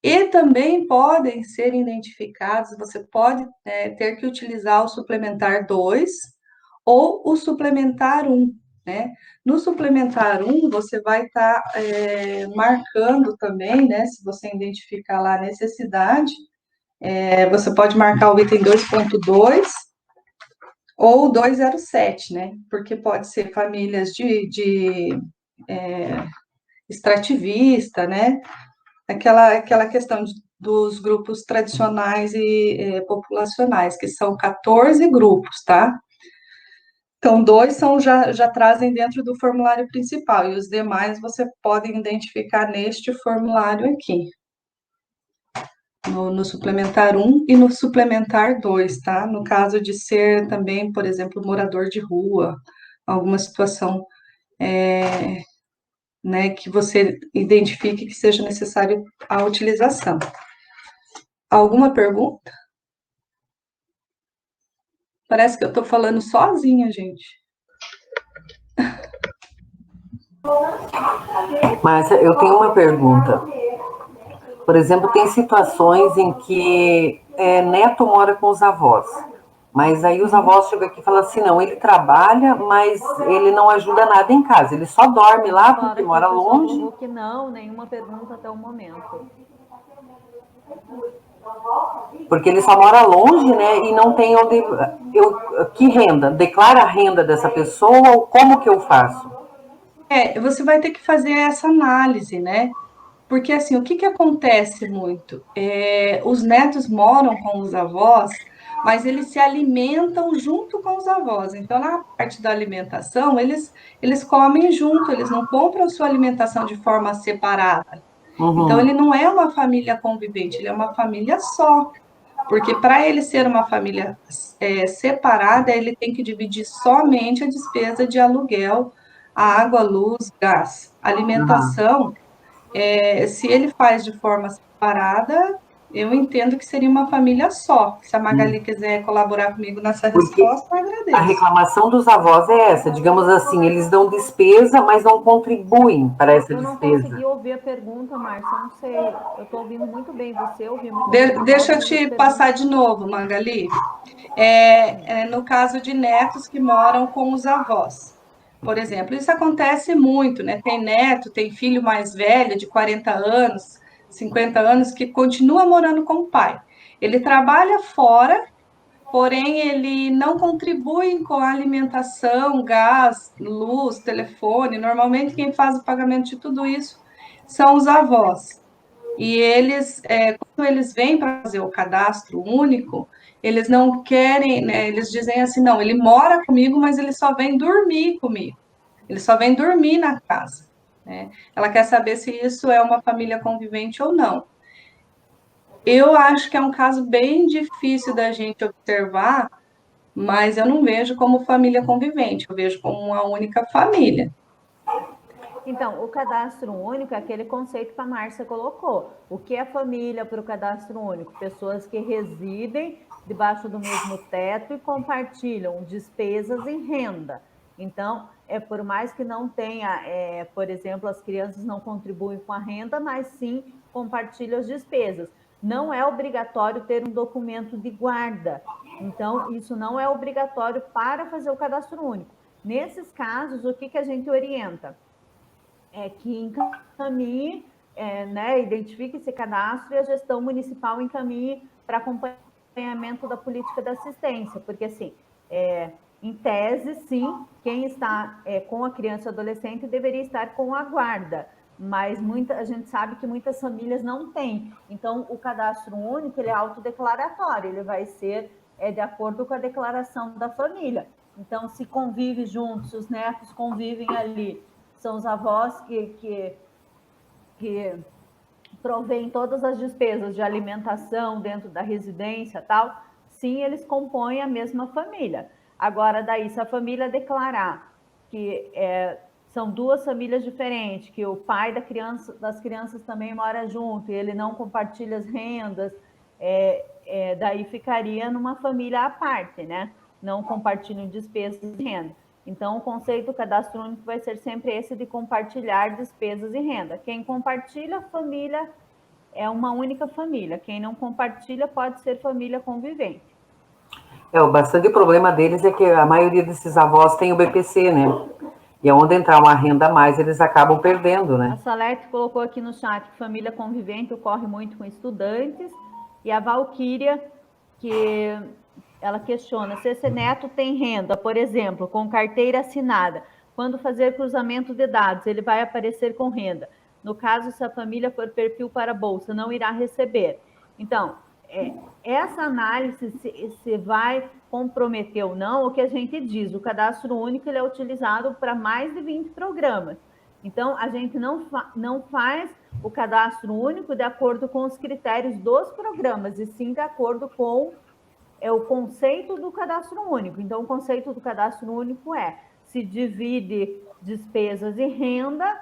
E também podem ser identificados, você pode ter que utilizar o suplementar 2 ou o suplementar 1, né? No suplementar 1, você vai estar marcando também, né? Se você identificar lá a necessidade, você pode marcar o item 2.2 ou 207, né? Porque pode ser famílias de extrativista, né? Aquela questão dos grupos tradicionais e populacionais, que são 14 grupos, tá? Então, 2 já trazem dentro do formulário principal, e os demais você pode identificar neste formulário aqui. No suplementar 1 e no suplementar 2, tá? No caso de ser também, por exemplo, morador de rua, alguma situação né, que você identifique que seja necessário a utilização. Alguma pergunta? Parece que eu estou falando sozinha, gente. Mas eu tenho uma pergunta. Por exemplo, tem situações em que neto mora com os avós. Mas aí os avós chegam aqui e falam assim, não, ele trabalha, mas ele não ajuda nada em casa, ele só dorme lá porque mora longe. Que não, nenhuma pergunta até o momento. Porque ele só mora longe, né, e não tem onde... que renda? Declara a renda dessa pessoa ou como que eu faço? Você vai ter que fazer essa análise, né? Porque, assim, o que que acontece muito? Os netos moram com os avós, mas eles se alimentam junto com os avós. Então, na parte da alimentação, eles comem junto, eles não compram sua alimentação de forma separada. Então, Uhum. ele não é uma família convivente, ele é uma família só. Porque para ele ser uma família separada, ele tem que dividir somente a despesa de aluguel, água, luz, gás, Uhum. alimentação. Se ele faz de forma separada, eu entendo que seria uma família só. Se a Magali quiser colaborar comigo nessa Porque resposta, eu a agradeço. reclamação dos avós é essa, digamos assim, eles dão despesa, mas não contribuem para essa Eu não despesa. consegui ouvir a pergunta, Márcia, eu não sei. Eu estou ouvindo muito bem você, ouvi muito bem os Deixa avós, eu mas as te perguntas... passar de novo, Magali. No caso de netos que moram com os avós. Por exemplo, isso acontece muito, né? Tem neto, tem filho mais velho, de 40 anos, 50 anos, que continua morando com o pai. Ele trabalha fora, porém ele não contribui com a alimentação, gás, luz, telefone. Normalmente quem faz o pagamento de tudo isso são os avós. E eles, quando eles vêm para fazer o cadastro único, eles não querem, né? Eles dizem assim, não, ele mora comigo, mas ele só vem dormir comigo. Ele só vem dormir na casa, né? Ela quer saber se isso é uma família convivente ou não. Eu acho que é um caso bem difícil da gente observar, mas eu não vejo como família convivente, eu vejo como uma única família. Então, o cadastro único é aquele conceito que a Márcia colocou. O que é família para o cadastro único? Pessoas que residem debaixo do mesmo teto e compartilham despesas e renda. Então, por mais que não tenha, por exemplo, as crianças não contribuem com a renda, mas sim compartilham as despesas. Não é obrigatório ter um documento de guarda. Então, isso não é obrigatório para fazer o cadastro único. Nesses casos, o que a gente orienta? Que encaminhe, né, identifique esse cadastro e a gestão municipal encaminhe para acompanhamento da política da assistência, porque, assim, em tese, sim, quem está com a criança e adolescente deveria estar com a guarda, mas a gente sabe que muitas famílias não têm. Então, o cadastro único, ele é autodeclaratório, ele vai ser de acordo com a declaração da família. Então, se convive juntos, os netos convivem ali, são os avós que provêm todas as despesas de alimentação dentro da residência, tal, sim, eles compõem a mesma família. Agora, daí, se a família declarar que são duas famílias diferentes, que o pai das crianças também mora junto e ele não compartilha as rendas, daí ficaria numa família à parte, né? Não compartilham despesas e renda. Então, o conceito do cadastro único vai ser sempre esse de compartilhar despesas e renda. Quem compartilha a família é uma única família. Quem não compartilha pode ser família convivente. O bastante problema deles é que a maioria desses avós tem o BPC, né? E onde entrar uma renda a mais, eles acabam perdendo, né? A Salete colocou aqui no chat que família convivente ocorre muito com estudantes. E a Valquíria, que ela questiona se esse neto tem renda, por exemplo, com carteira assinada. Quando fazer cruzamento de dados, ele vai aparecer com renda. No caso, se a família for perfil para bolsa, não irá receber. Então, essa análise se vai comprometer ou não, o que a gente diz, o cadastro único ele é utilizado para mais de 20 programas. Então, a gente não faz o cadastro único de acordo com os critérios dos programas, e sim de acordo com o conceito do cadastro único. Então, o conceito do cadastro único se divide despesas e renda,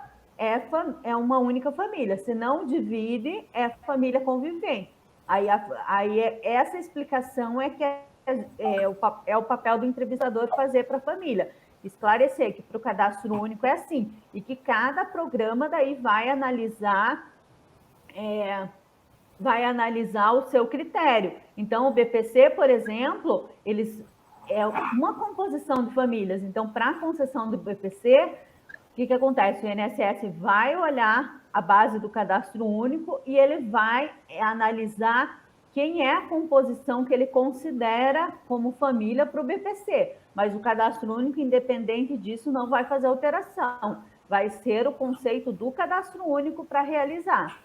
é uma única família. Se não divide, é família convivente. Aí essa explicação que é o papel do entrevistador fazer para a família. Esclarecer que para o cadastro único é assim, e que cada programa daí vai analisar vai analisar o seu critério. Então, o BPC, por exemplo, é uma composição de famílias. Então, para a concessão do BPC, o que acontece? O INSS vai olhar a base do cadastro único e ele vai analisar quem é a composição que ele considera como família para o BPC. Mas o cadastro único, independente disso, não vai fazer alteração. Vai ser o conceito do cadastro único para realizar.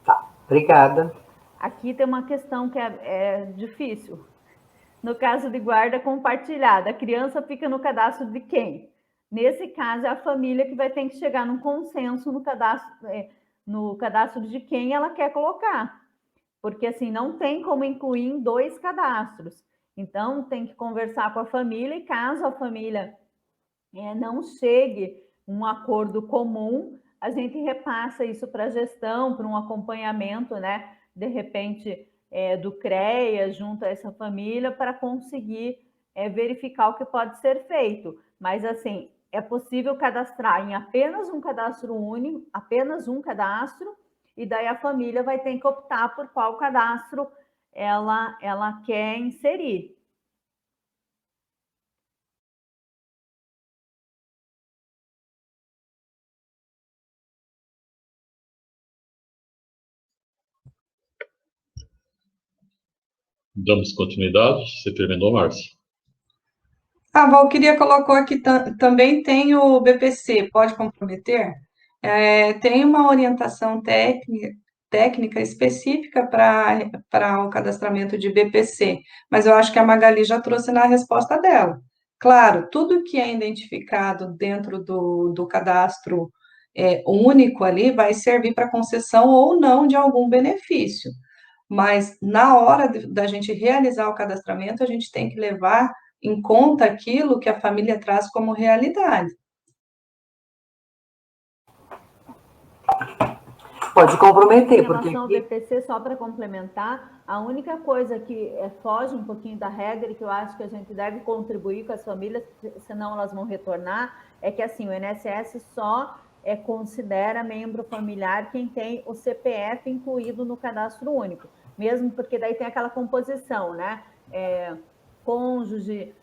Tá, obrigada. Aqui tem uma questão que é difícil. No caso de guarda compartilhada, a criança fica no cadastro de quem? Nesse caso, é a família que vai ter que chegar num consenso no cadastro de quem ela quer colocar. Porque, assim, não tem como incluir em 2 cadastros. Então, tem que conversar com a família e caso a família não chegue a um acordo comum, a gente repassa isso para a gestão, para um acompanhamento, né? De repente, do CREA, junto a essa família, para conseguir verificar o que pode ser feito. Mas, assim, é possível cadastrar em apenas um cadastro único, apenas um cadastro, e daí a família vai ter que optar por qual cadastro ela quer inserir. Damos continuidade. Você terminou, Márcia? A Valquíria colocou aqui também tem o BPC, pode comprometer? Tem uma orientação técnica específica para o cadastramento de BPC, mas eu acho que a Magali já trouxe na resposta dela. Claro, tudo que é identificado dentro do cadastro único ali vai servir para concessão ou não de algum benefício, mas na hora da gente realizar o cadastramento, a gente tem que levar em conta aquilo que a família traz como realidade. Pode comprometer, Em porque... relação ao BPC, só para complementar, a única coisa que foge um pouquinho da regra e que eu acho que a gente deve contribuir com as famílias, senão elas vão retornar, é que assim, o INSS só considera membro familiar quem tem o CPF incluído no cadastro único, mesmo porque daí tem aquela composição, né? Cônjuge,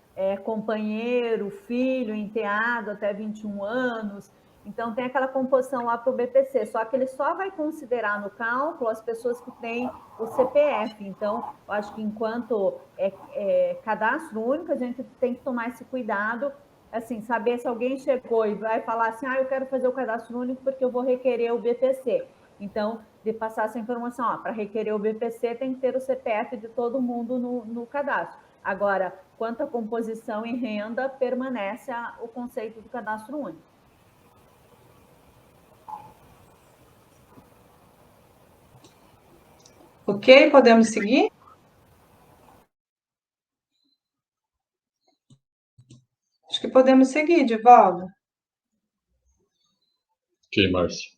companheiro, filho, enteado até 21 anos... Então, tem aquela composição lá para o BPC, só que ele só vai considerar no cálculo as pessoas que têm o CPF. Então, eu acho que enquanto cadastro único, a gente tem que tomar esse cuidado, assim, saber se alguém chegou e vai falar assim, eu quero fazer o cadastro único porque eu vou requerer o BPC. Então, de passar essa informação, para requerer o BPC tem que ter o CPF de todo mundo no cadastro. Agora, quanto à composição e renda, permanece o conceito do cadastro único. Ok? Podemos seguir? Acho que podemos seguir, Divaldo. Ok, Márcia.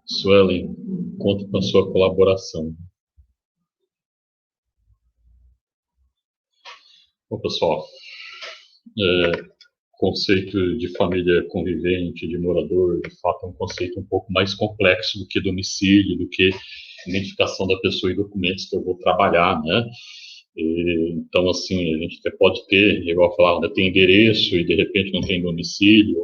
Suelen, conto com a sua colaboração. Bom, pessoal, conceito de família convivente, de morador, de fato é um conceito um pouco mais complexo do que domicílio, do que identificação da pessoa e documentos que eu vou trabalhar, né? Então, assim, a gente até pode ter, igual eu falava, tem endereço e de repente não tem domicílio,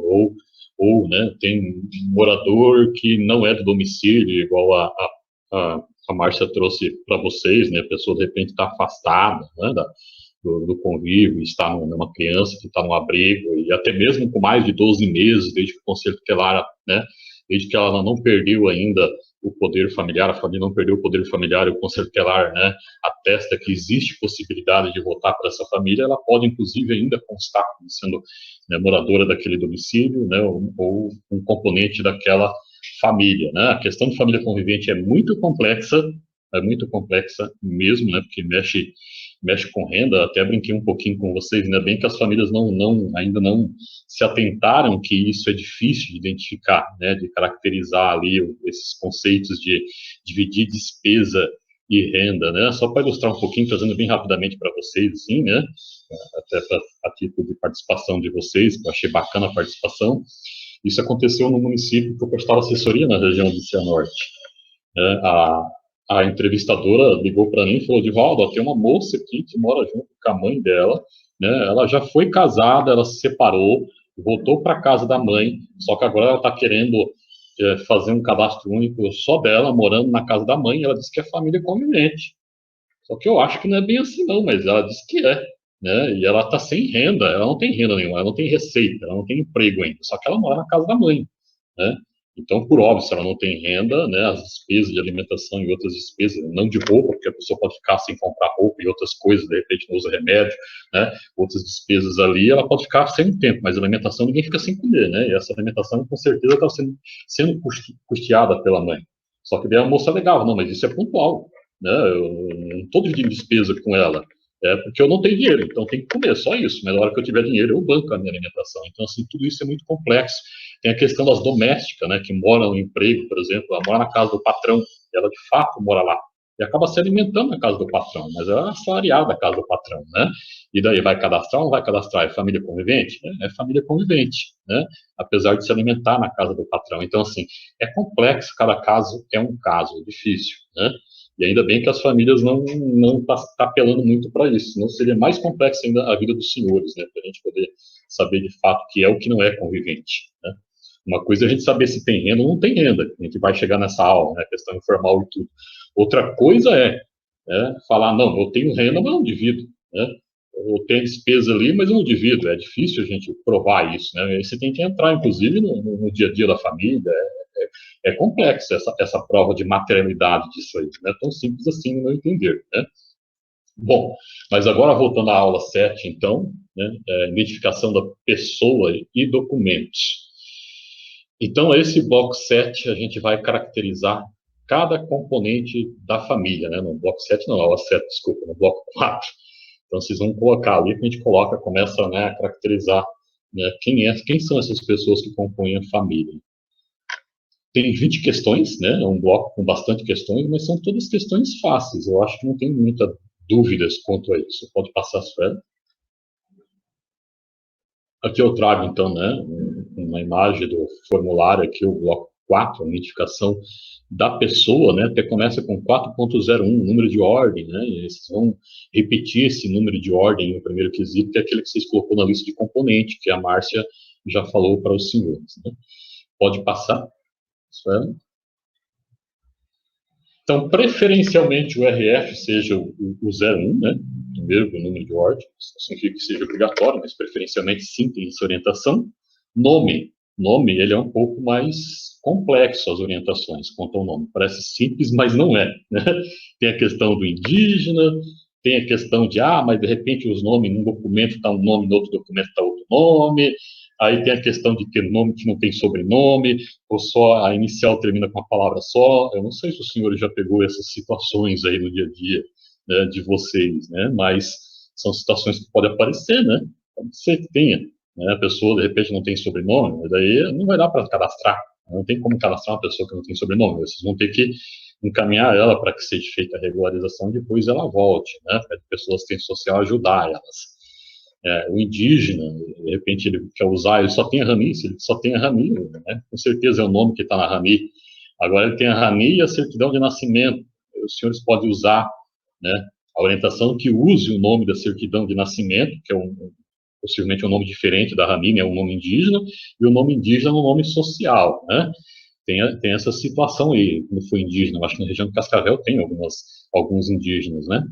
ou né, tem um morador que não é do domicílio, igual a Márcia trouxe para vocês, né? A pessoa de repente está afastada, né, do convívio, está numa criança que está no abrigo, e até mesmo com mais de 12 meses, desde que o conselho tutelar, né, desde que ela não perdeu ainda o poder familiar, a família não perdeu o poder familiar, e o conselho tutelar, né, atesta que existe possibilidade de voltar para essa família, ela pode, inclusive, ainda constar como sendo, né, moradora daquele domicílio, né, ou um componente daquela família, né. A questão de família convivente é muito complexa mesmo, né, porque mexe com renda. Até brinquei um pouquinho com vocês, ainda bem que as famílias ainda não se atentaram que isso é difícil de identificar, né, de caracterizar ali esses conceitos de dividir despesa e renda, né, só para ilustrar um pouquinho, trazendo bem rapidamente para vocês, assim, né, até a título de participação de vocês, que eu achei bacana a participação. Isso aconteceu no município que eu prestava assessoria na região do Cianorte. né? A entrevistadora ligou para mim e falou, Divaldo, tem uma moça aqui que mora junto com a mãe dela, né? Ela já foi casada, ela se separou, voltou para casa da mãe, só que agora ela está querendo fazer um cadastro único só dela, morando na casa da mãe. Ela disse que é família convivente. Só que eu acho que não é bem assim não, mas ela disse que é, né? E ela está sem renda, ela não tem renda nenhuma, ela não tem receita, ela não tem emprego ainda, só que ela mora na casa da mãe, né? Então, por óbvio, se ela não tem renda, né, as despesas de alimentação e outras despesas, não de roupa, porque a pessoa pode ficar sem comprar roupa e outras coisas, de repente não usa remédio, né, outras despesas ali, ela pode ficar sem um tempo, mas a alimentação ninguém fica sem comer, né, e essa alimentação com certeza está sendo custeada pela mãe. Só que daí a moça alegava, não, mas isso é pontual, né, eu não estou dividindo despesa com ela, porque eu não tenho dinheiro, então tem que comer, só isso, mas na hora que eu tiver dinheiro eu banco a minha alimentação. Então, assim, tudo isso é muito complexo. Tem a questão das domésticas, né, que moram no emprego, por exemplo, ela mora na casa do patrão, ela de fato mora lá, e acaba se alimentando na casa do patrão, mas ela é assalariada da casa do patrão, né, e daí vai cadastrar ou não vai cadastrar? É família convivente? É família convivente, né, apesar de se alimentar na casa do patrão. Então, assim, é complexo, cada caso é um caso, é difícil, né, e ainda bem que as famílias não tá apelando muito para isso, senão seria mais complexo ainda a vida dos senhores, né, para a gente poder saber de fato o que é o que não é convivente, né. Uma coisa é a gente saber se tem renda ou não tem renda, a gente vai chegar nessa aula, né, questão informal e tudo. Outra coisa é, né, falar, não, eu tenho renda, mas não divido, né, eu tenho despesa ali, mas eu não divido, é difícil a gente provar isso, né, aí você tem que entrar, inclusive, no dia a dia da família, é complexo essa prova de materialidade disso aí, não é tão simples assim, no meu entender, né. Bom, mas agora voltando à aula 7, então, né, identificação da pessoa e documentos. Então, esse bloco 7, a gente vai caracterizar cada componente da família, né? No bloco 7, não, aula 7, desculpa, no bloco 4. Então, vocês vão colocar ali, que a gente coloca, começa, né, a caracterizar, né, quem são essas pessoas que compõem a família. Tem 20 questões, né? É um bloco com bastante questões, mas são todas questões fáceis. Eu acho que não tem muitas dúvidas quanto a isso. Pode passar, Sueli. Aqui eu trago, então, né, uma imagem do formulário aqui, o bloco 4, a identificação da pessoa, né, até começa com 4.01, número de ordem, né, e vocês vão repetir esse número de ordem no primeiro quesito, que é aquele que vocês colocou na lista de componente, que a Márcia já falou para os senhores, né. Pode passar, Sueli. Então, preferencialmente o RF seja o 01, né, primeiro do número de ordem, isso não significa que seja obrigatório, mas preferencialmente sim tem essa orientação. Nome, ele é um pouco mais complexo, as orientações quanto ao nome. Parece simples, mas não é, né? Tem a questão do indígena, tem a questão de, mas de repente os nomes num documento está um nome, no outro documento está outro nome. Aí tem a questão de ter nome que não tem sobrenome, ou só a inicial termina com uma palavra só. Eu não sei se o senhor já pegou essas situações aí no dia a dia, né, de vocês, né? Mas são situações que podem aparecer, né? Pode ser que tenha, né? A pessoa, de repente, não tem sobrenome, mas daí não vai dar para cadastrar. Não tem como cadastrar uma pessoa que não tem sobrenome. Vocês vão ter que encaminhar ela para que seja feita a regularização e depois ela volte, né? Para que pessoas que têm social ajudar elas. O indígena, de repente ele quer usar, ele só tem a Rami, se ele só tem a Rami, né? Com certeza é o nome que está na Rami. Agora ele tem a Rami e a certidão de nascimento. Os senhores podem usar, né, a orientação que use o nome da certidão de nascimento, que é possivelmente um nome diferente da Rami, né, um nome indígena, e o nome indígena é um nome social, né? Tem essa situação aí, quando foi indígena, eu acho que na região de Cascavel tem alguns indígenas, né?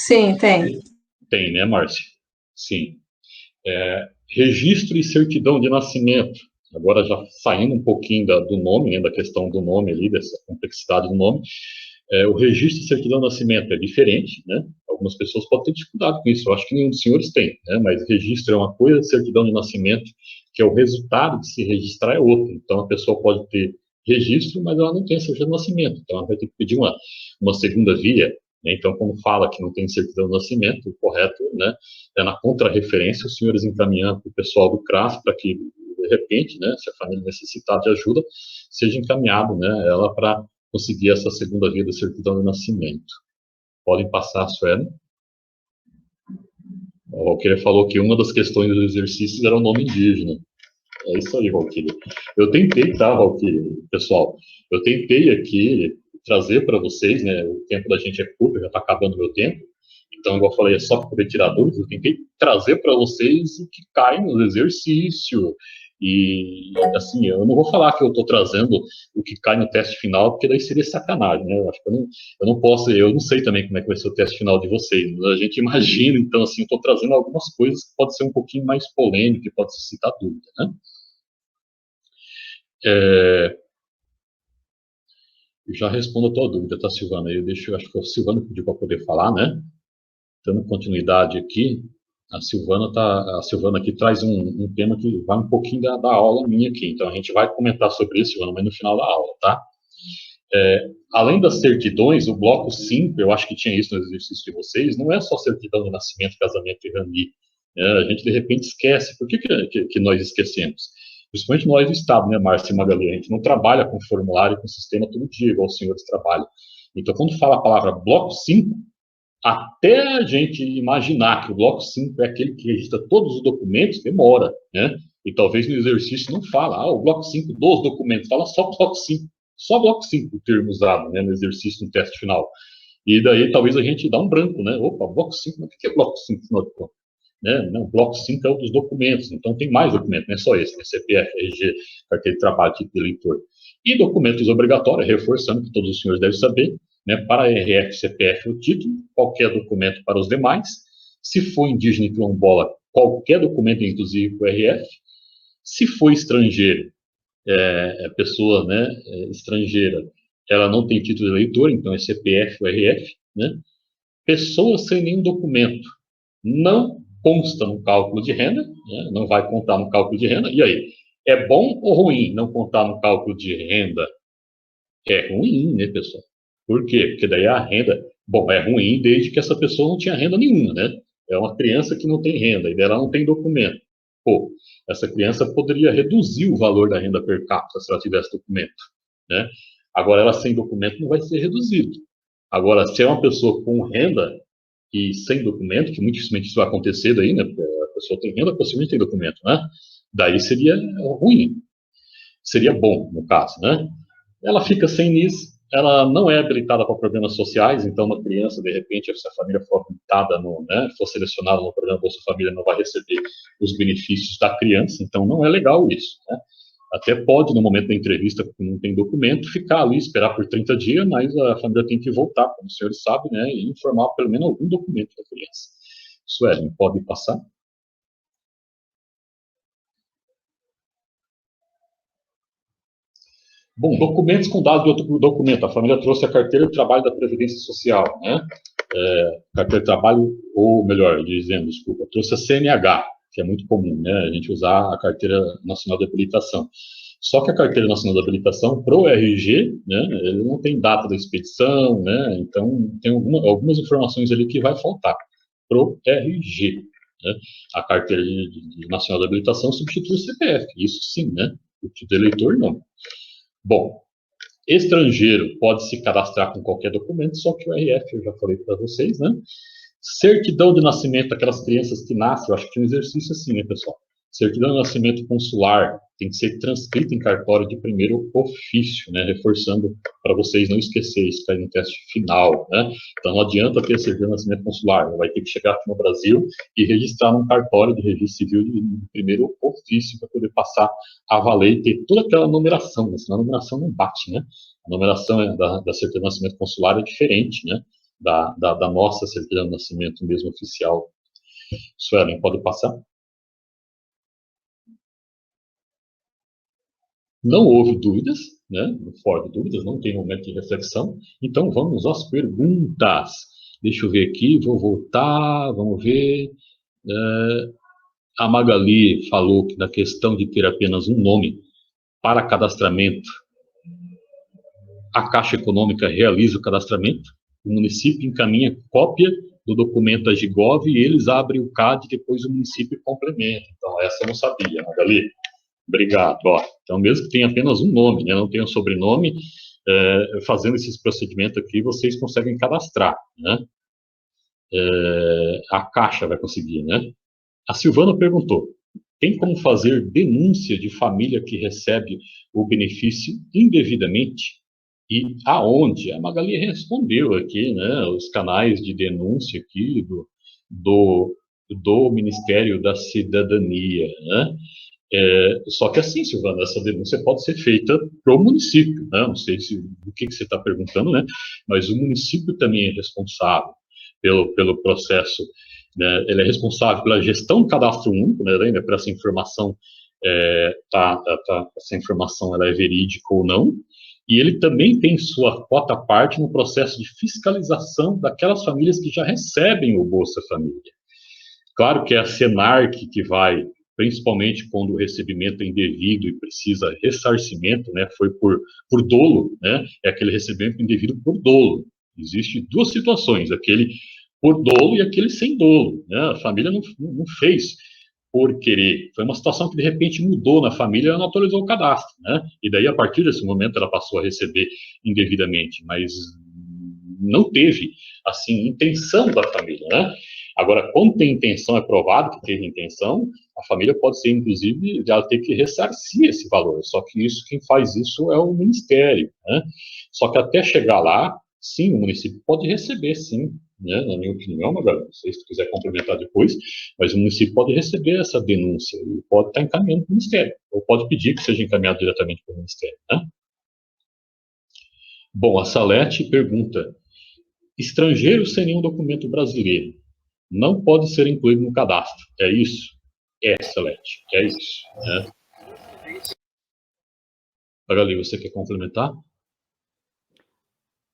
Sim, tem. Tem, né, Márcia? Sim. Registro e certidão de nascimento. Agora já saindo um pouquinho do nome, né, da questão do nome ali, dessa complexidade do nome. O registro e certidão de nascimento é diferente, né? Algumas pessoas podem ter dificuldade com isso. Eu acho que nenhum dos senhores tem, né? Mas registro é uma coisa, certidão de nascimento, que é o resultado de se registrar, é outra. Então a pessoa pode ter registro, mas ela não tem a certidão de nascimento. Então ela vai ter que pedir uma segunda via. Então, quando fala que não tem certidão de nascimento, o correto, né, é na contrarreferência, os senhores encaminhando para o pessoal do CRAS para que, de repente, né, se a família necessitar de ajuda, seja encaminhado, né, ela para conseguir essa segunda via da certidão de nascimento. Podem passar, Sueli. O Walker falou que uma das questões do exercício era o nome indígena. É isso aí, Valquíria. Eu tentei, tá, Valquíria, pessoal? Eu tentei aqui trazer para vocês, né? O tempo da gente é curto, já está acabando o meu tempo. Então, igual eu falei, é só para poder tirar dúvidas. Eu tentei trazer para vocês o que cai no exercício. E, assim, eu não vou falar que eu estou trazendo o que cai no teste final, porque daí seria sacanagem, né? Eu acho que eu não posso, eu não sei também como é que vai ser o teste final de vocês. A gente imagina, então, assim, eu estou trazendo algumas coisas que pode ser um pouquinho mais polêmico, que pode suscitar dúvida, né? Eu já respondo a tua dúvida, tá, Silvana? Acho que o Silvano pediu para poder falar, né? Dando continuidade aqui, a Silvana aqui traz um tema que vai um pouquinho da aula minha aqui. Então a gente vai comentar sobre isso, Silvana, mas no final da aula, tá? Além das certidões, o bloco 5, eu acho que tinha isso no exercício de vocês, não é só certidão de nascimento, casamento e RANI. A gente, de repente, esquece. Por que nós esquecemos? Principalmente nós do Estado, né, Márcia e Magali? A gente não trabalha com formulário, com sistema todo dia, igual os senhores trabalham. Então, quando fala a palavra bloco 5, até a gente imaginar que o bloco 5 é aquele que registra todos os documentos, demora, né? E talvez no exercício não fala, o bloco 5 dos documentos, fala só bloco 5. Só bloco 5 o termo usado, né, no exercício, no teste final. E daí talvez a gente dá um branco, né? Opa, bloco 5, mas o que é bloco 5, afinal de contas? Né? Não, bloco 5 é o dos documentos, então tem mais documentos, não é só esse, né? CPF, RG, carteira de trabalho, título de eleitor. E documentos obrigatórios, reforçando que todos os senhores devem saber, né? Para RF, CPF, o título, qualquer documento para os demais. Se for indígena e quilombola, qualquer documento, inclusive o RF. Se for estrangeiro, pessoa, né, estrangeira, ela não tem título de eleitor, então é CPF ou RF, né? Pessoa sem nenhum documento não consta no cálculo de renda, né? Não vai contar no cálculo de renda. E aí, é bom ou ruim não contar no cálculo de renda? É ruim, né, pessoal? Por quê? Porque daí a renda, bom, é ruim desde que essa pessoa não tinha renda nenhuma, né? É uma criança que não tem renda e dela não tem documento. Pô, essa criança poderia reduzir o valor da renda per capita se ela tivesse documento, né? Agora, ela sem documento não vai ser reduzido. Agora, se é uma pessoa com renda e sem documento, que muito dificilmente isso vai acontecer daí, né? Porque a pessoa tem renda, possivelmente tem documento, né? Daí seria ruim. Seria bom, no caso, né? Ela fica sem NIS, ela não é habilitada para problemas sociais, então uma criança, de repente, se a família for habilitada, né, for selecionada no programa Bolsa Família, não vai receber os benefícios da criança, então não é legal isso, né? Até pode, no momento da entrevista, que não tem documento, ficar ali, esperar por 30 dias, mas a família tem que voltar, como os senhores sabem, né, e informar pelo menos algum documento da criança. Suelen, pode passar? Bom, documentos com dados de outro documento. A família trouxe a carteira de trabalho da Previdência Social, né? Carteira de trabalho, ou melhor, dizendo, desculpa, trouxe a CNH, que é muito comum, né? A gente usar a Carteira Nacional de Habilitação. Só que a Carteira Nacional de Habilitação, pro RG, né? Ele não tem data da expedição, né? Então, tem algumas informações ali que vai faltar pro RG, né? A Carteira Nacional de Habilitação substitui o CPF, isso sim, né? O título de eleitor, não. Bom, estrangeiro pode se cadastrar com qualquer documento, só que o RF, eu já falei para vocês, né? Certidão de nascimento, aquelas crianças que nascem, eu acho que tinha um exercício assim, né, pessoal? Certidão de nascimento consular tem que ser transcrita em cartório de primeiro ofício, né? Reforçando para vocês não esquecerem, isso cai no teste final, né? Então não adianta ter certidão de nascimento consular, vai ter que chegar aqui no Brasil e registrar num cartório de registro civil de primeiro ofício para poder passar a valer e ter toda aquela numeração, né? Senão a numeração não bate, né? A numeração da certidão de nascimento consular é diferente, né? Da nossa certidão de nascimento mesmo oficial. Suelen, pode passar? Não houve dúvidas, né? Fora de dúvidas, não tem momento de reflexão. Então vamos às perguntas. Deixa eu ver aqui, vou voltar, vamos ver. A Magali falou que na questão de ter apenas um nome para cadastramento, a Caixa Econômica realiza o cadastramento, o município encaminha cópia do documento à Gigov e eles abrem o CAD e depois o município complementa. Então, essa eu não sabia, Magali. Obrigado. Ó, então, mesmo que tenha apenas um nome, né, não tenha um sobrenome, fazendo esses procedimentos aqui, vocês conseguem cadastrar, né? A Caixa vai conseguir, né? A Silvana perguntou, tem como fazer denúncia de família que recebe o benefício indevidamente? E aonde? A Magali respondeu aqui, né, os canais de denúncia aqui do Ministério da Cidadania, né? Só que assim, Silvana, essa denúncia pode ser feita para o município, né? Não sei o que você está perguntando, né? Mas o município também é responsável pelo processo, né? Ele é responsável pela gestão do cadastro único, né? Ainda para essa informação, essa informação ela é verídica ou não, e ele também tem sua quota parte no processo de fiscalização daquelas famílias que já recebem o Bolsa Família. Claro que é a Senarc que vai, principalmente quando o recebimento é indevido e precisa ressarcimento, né, foi por dolo, né, é aquele recebimento indevido por dolo. Existem duas situações, aquele por dolo e aquele sem dolo, né, a família não fez por querer, foi uma situação que de repente mudou na família, ela não atualizou o cadastro, né, e daí a partir desse momento ela passou a receber indevidamente, mas não teve, assim, intenção da família, né. Agora, quando tem intenção, é provado que teve intenção, a família pode ser, inclusive, ela ter que ressarcir esse valor. Só que isso, quem faz isso é o Ministério, né? Só que até chegar lá, sim, o município pode receber, sim, né? Na minha opinião, Magalhães, não sei se quiser complementar depois, mas o município pode receber essa denúncia e pode estar encaminhando para o Ministério, ou pode pedir que seja encaminhado diretamente para o Ministério, né? Bom, a Salete pergunta: estrangeiros sem nenhum documento brasileiro não pode ser incluído no cadastro. É isso? Excelente. É isso. Né? Magali, você quer complementar?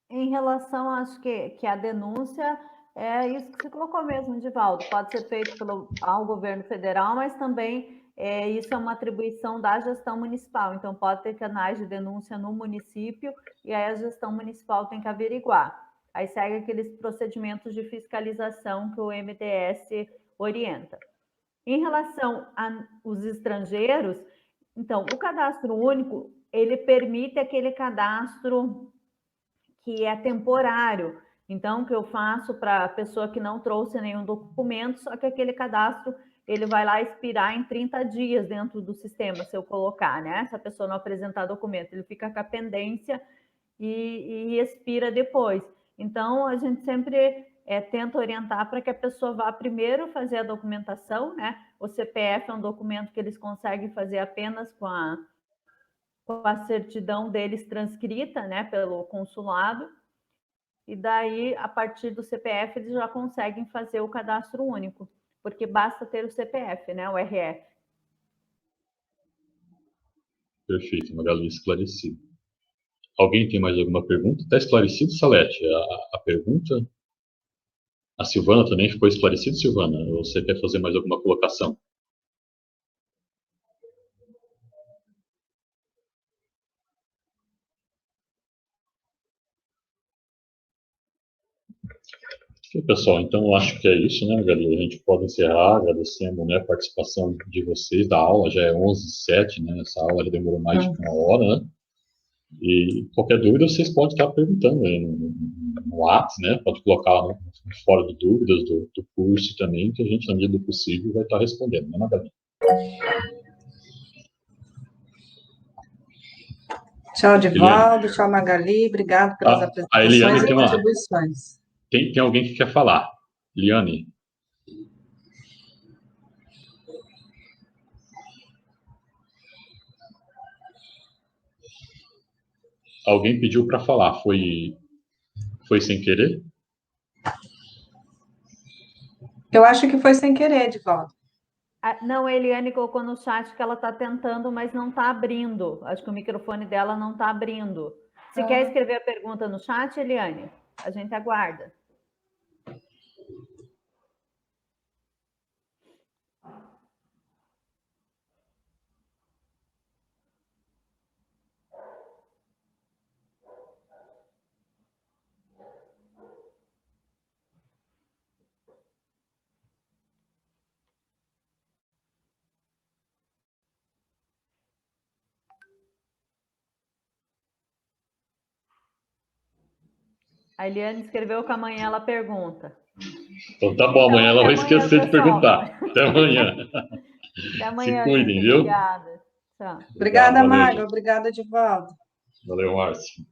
Em relação, acho que a denúncia é isso que você colocou mesmo, Divaldo. Pode ser feito ao governo federal, mas também isso é uma atribuição da gestão municipal. Então, pode ter canais de denúncia no município e aí a gestão municipal tem que averiguar. Aí segue aqueles procedimentos de fiscalização que o MDS orienta. Em relação aos estrangeiros, então, o cadastro único, ele permite aquele cadastro que é temporário. Então, o que eu faço para a pessoa que não trouxe nenhum documento, só que aquele cadastro, ele vai lá expirar em 30 dias dentro do sistema, se eu colocar, né? Se a pessoa não apresentar documento, ele fica com a pendência e expira depois. Então, a gente sempre tenta orientar para que a pessoa vá primeiro fazer a documentação, né? O CPF é um documento que eles conseguem fazer apenas com a certidão deles transcrita, né, pelo consulado, e daí, a partir do CPF, eles já conseguem fazer o cadastro único, porque basta ter o CPF, né, o RF. Perfeito, Magali, esclarecido. Alguém tem mais alguma pergunta? Está esclarecido, Salete, a pergunta? A Silvana também ficou esclarecida, Silvana? Ou você quer fazer mais alguma colocação? Pessoal, então eu acho que é isso, né, galera? A gente pode encerrar agradecendo, né, a participação de vocês da aula. Já é 11h07, né? Essa aula já demorou mais de uma hora, né? E qualquer dúvida vocês podem estar perguntando aí no WhatsApp, né? Pode colocar no fora de dúvidas do curso também, que a gente, na medida do possível, vai estar respondendo, né, Magali? Tchau, Divaldo. Tchau, Magali. Obrigado pelas A Eliane apresentações e contribuições. Tem alguém que quer falar. Eliane. Alguém pediu para falar. Foi sem querer? Eu acho que foi sem querer, Divaldo. Não, a Eliane colocou no chat que ela está tentando, mas não está abrindo. Acho que o microfone dela não está abrindo. Se quer escrever a pergunta no chat, Eliane, a gente aguarda. A Eliane escreveu que amanhã ela pergunta. Então tá bom, amanhã ela vai esquecer de perguntar. Até amanhã. Até amanhã. Se cuidem, viu? Obrigada. Tchau. Obrigada, valeu, Maga. gente. Obrigada, Edivaldo. Valeu, Márcio.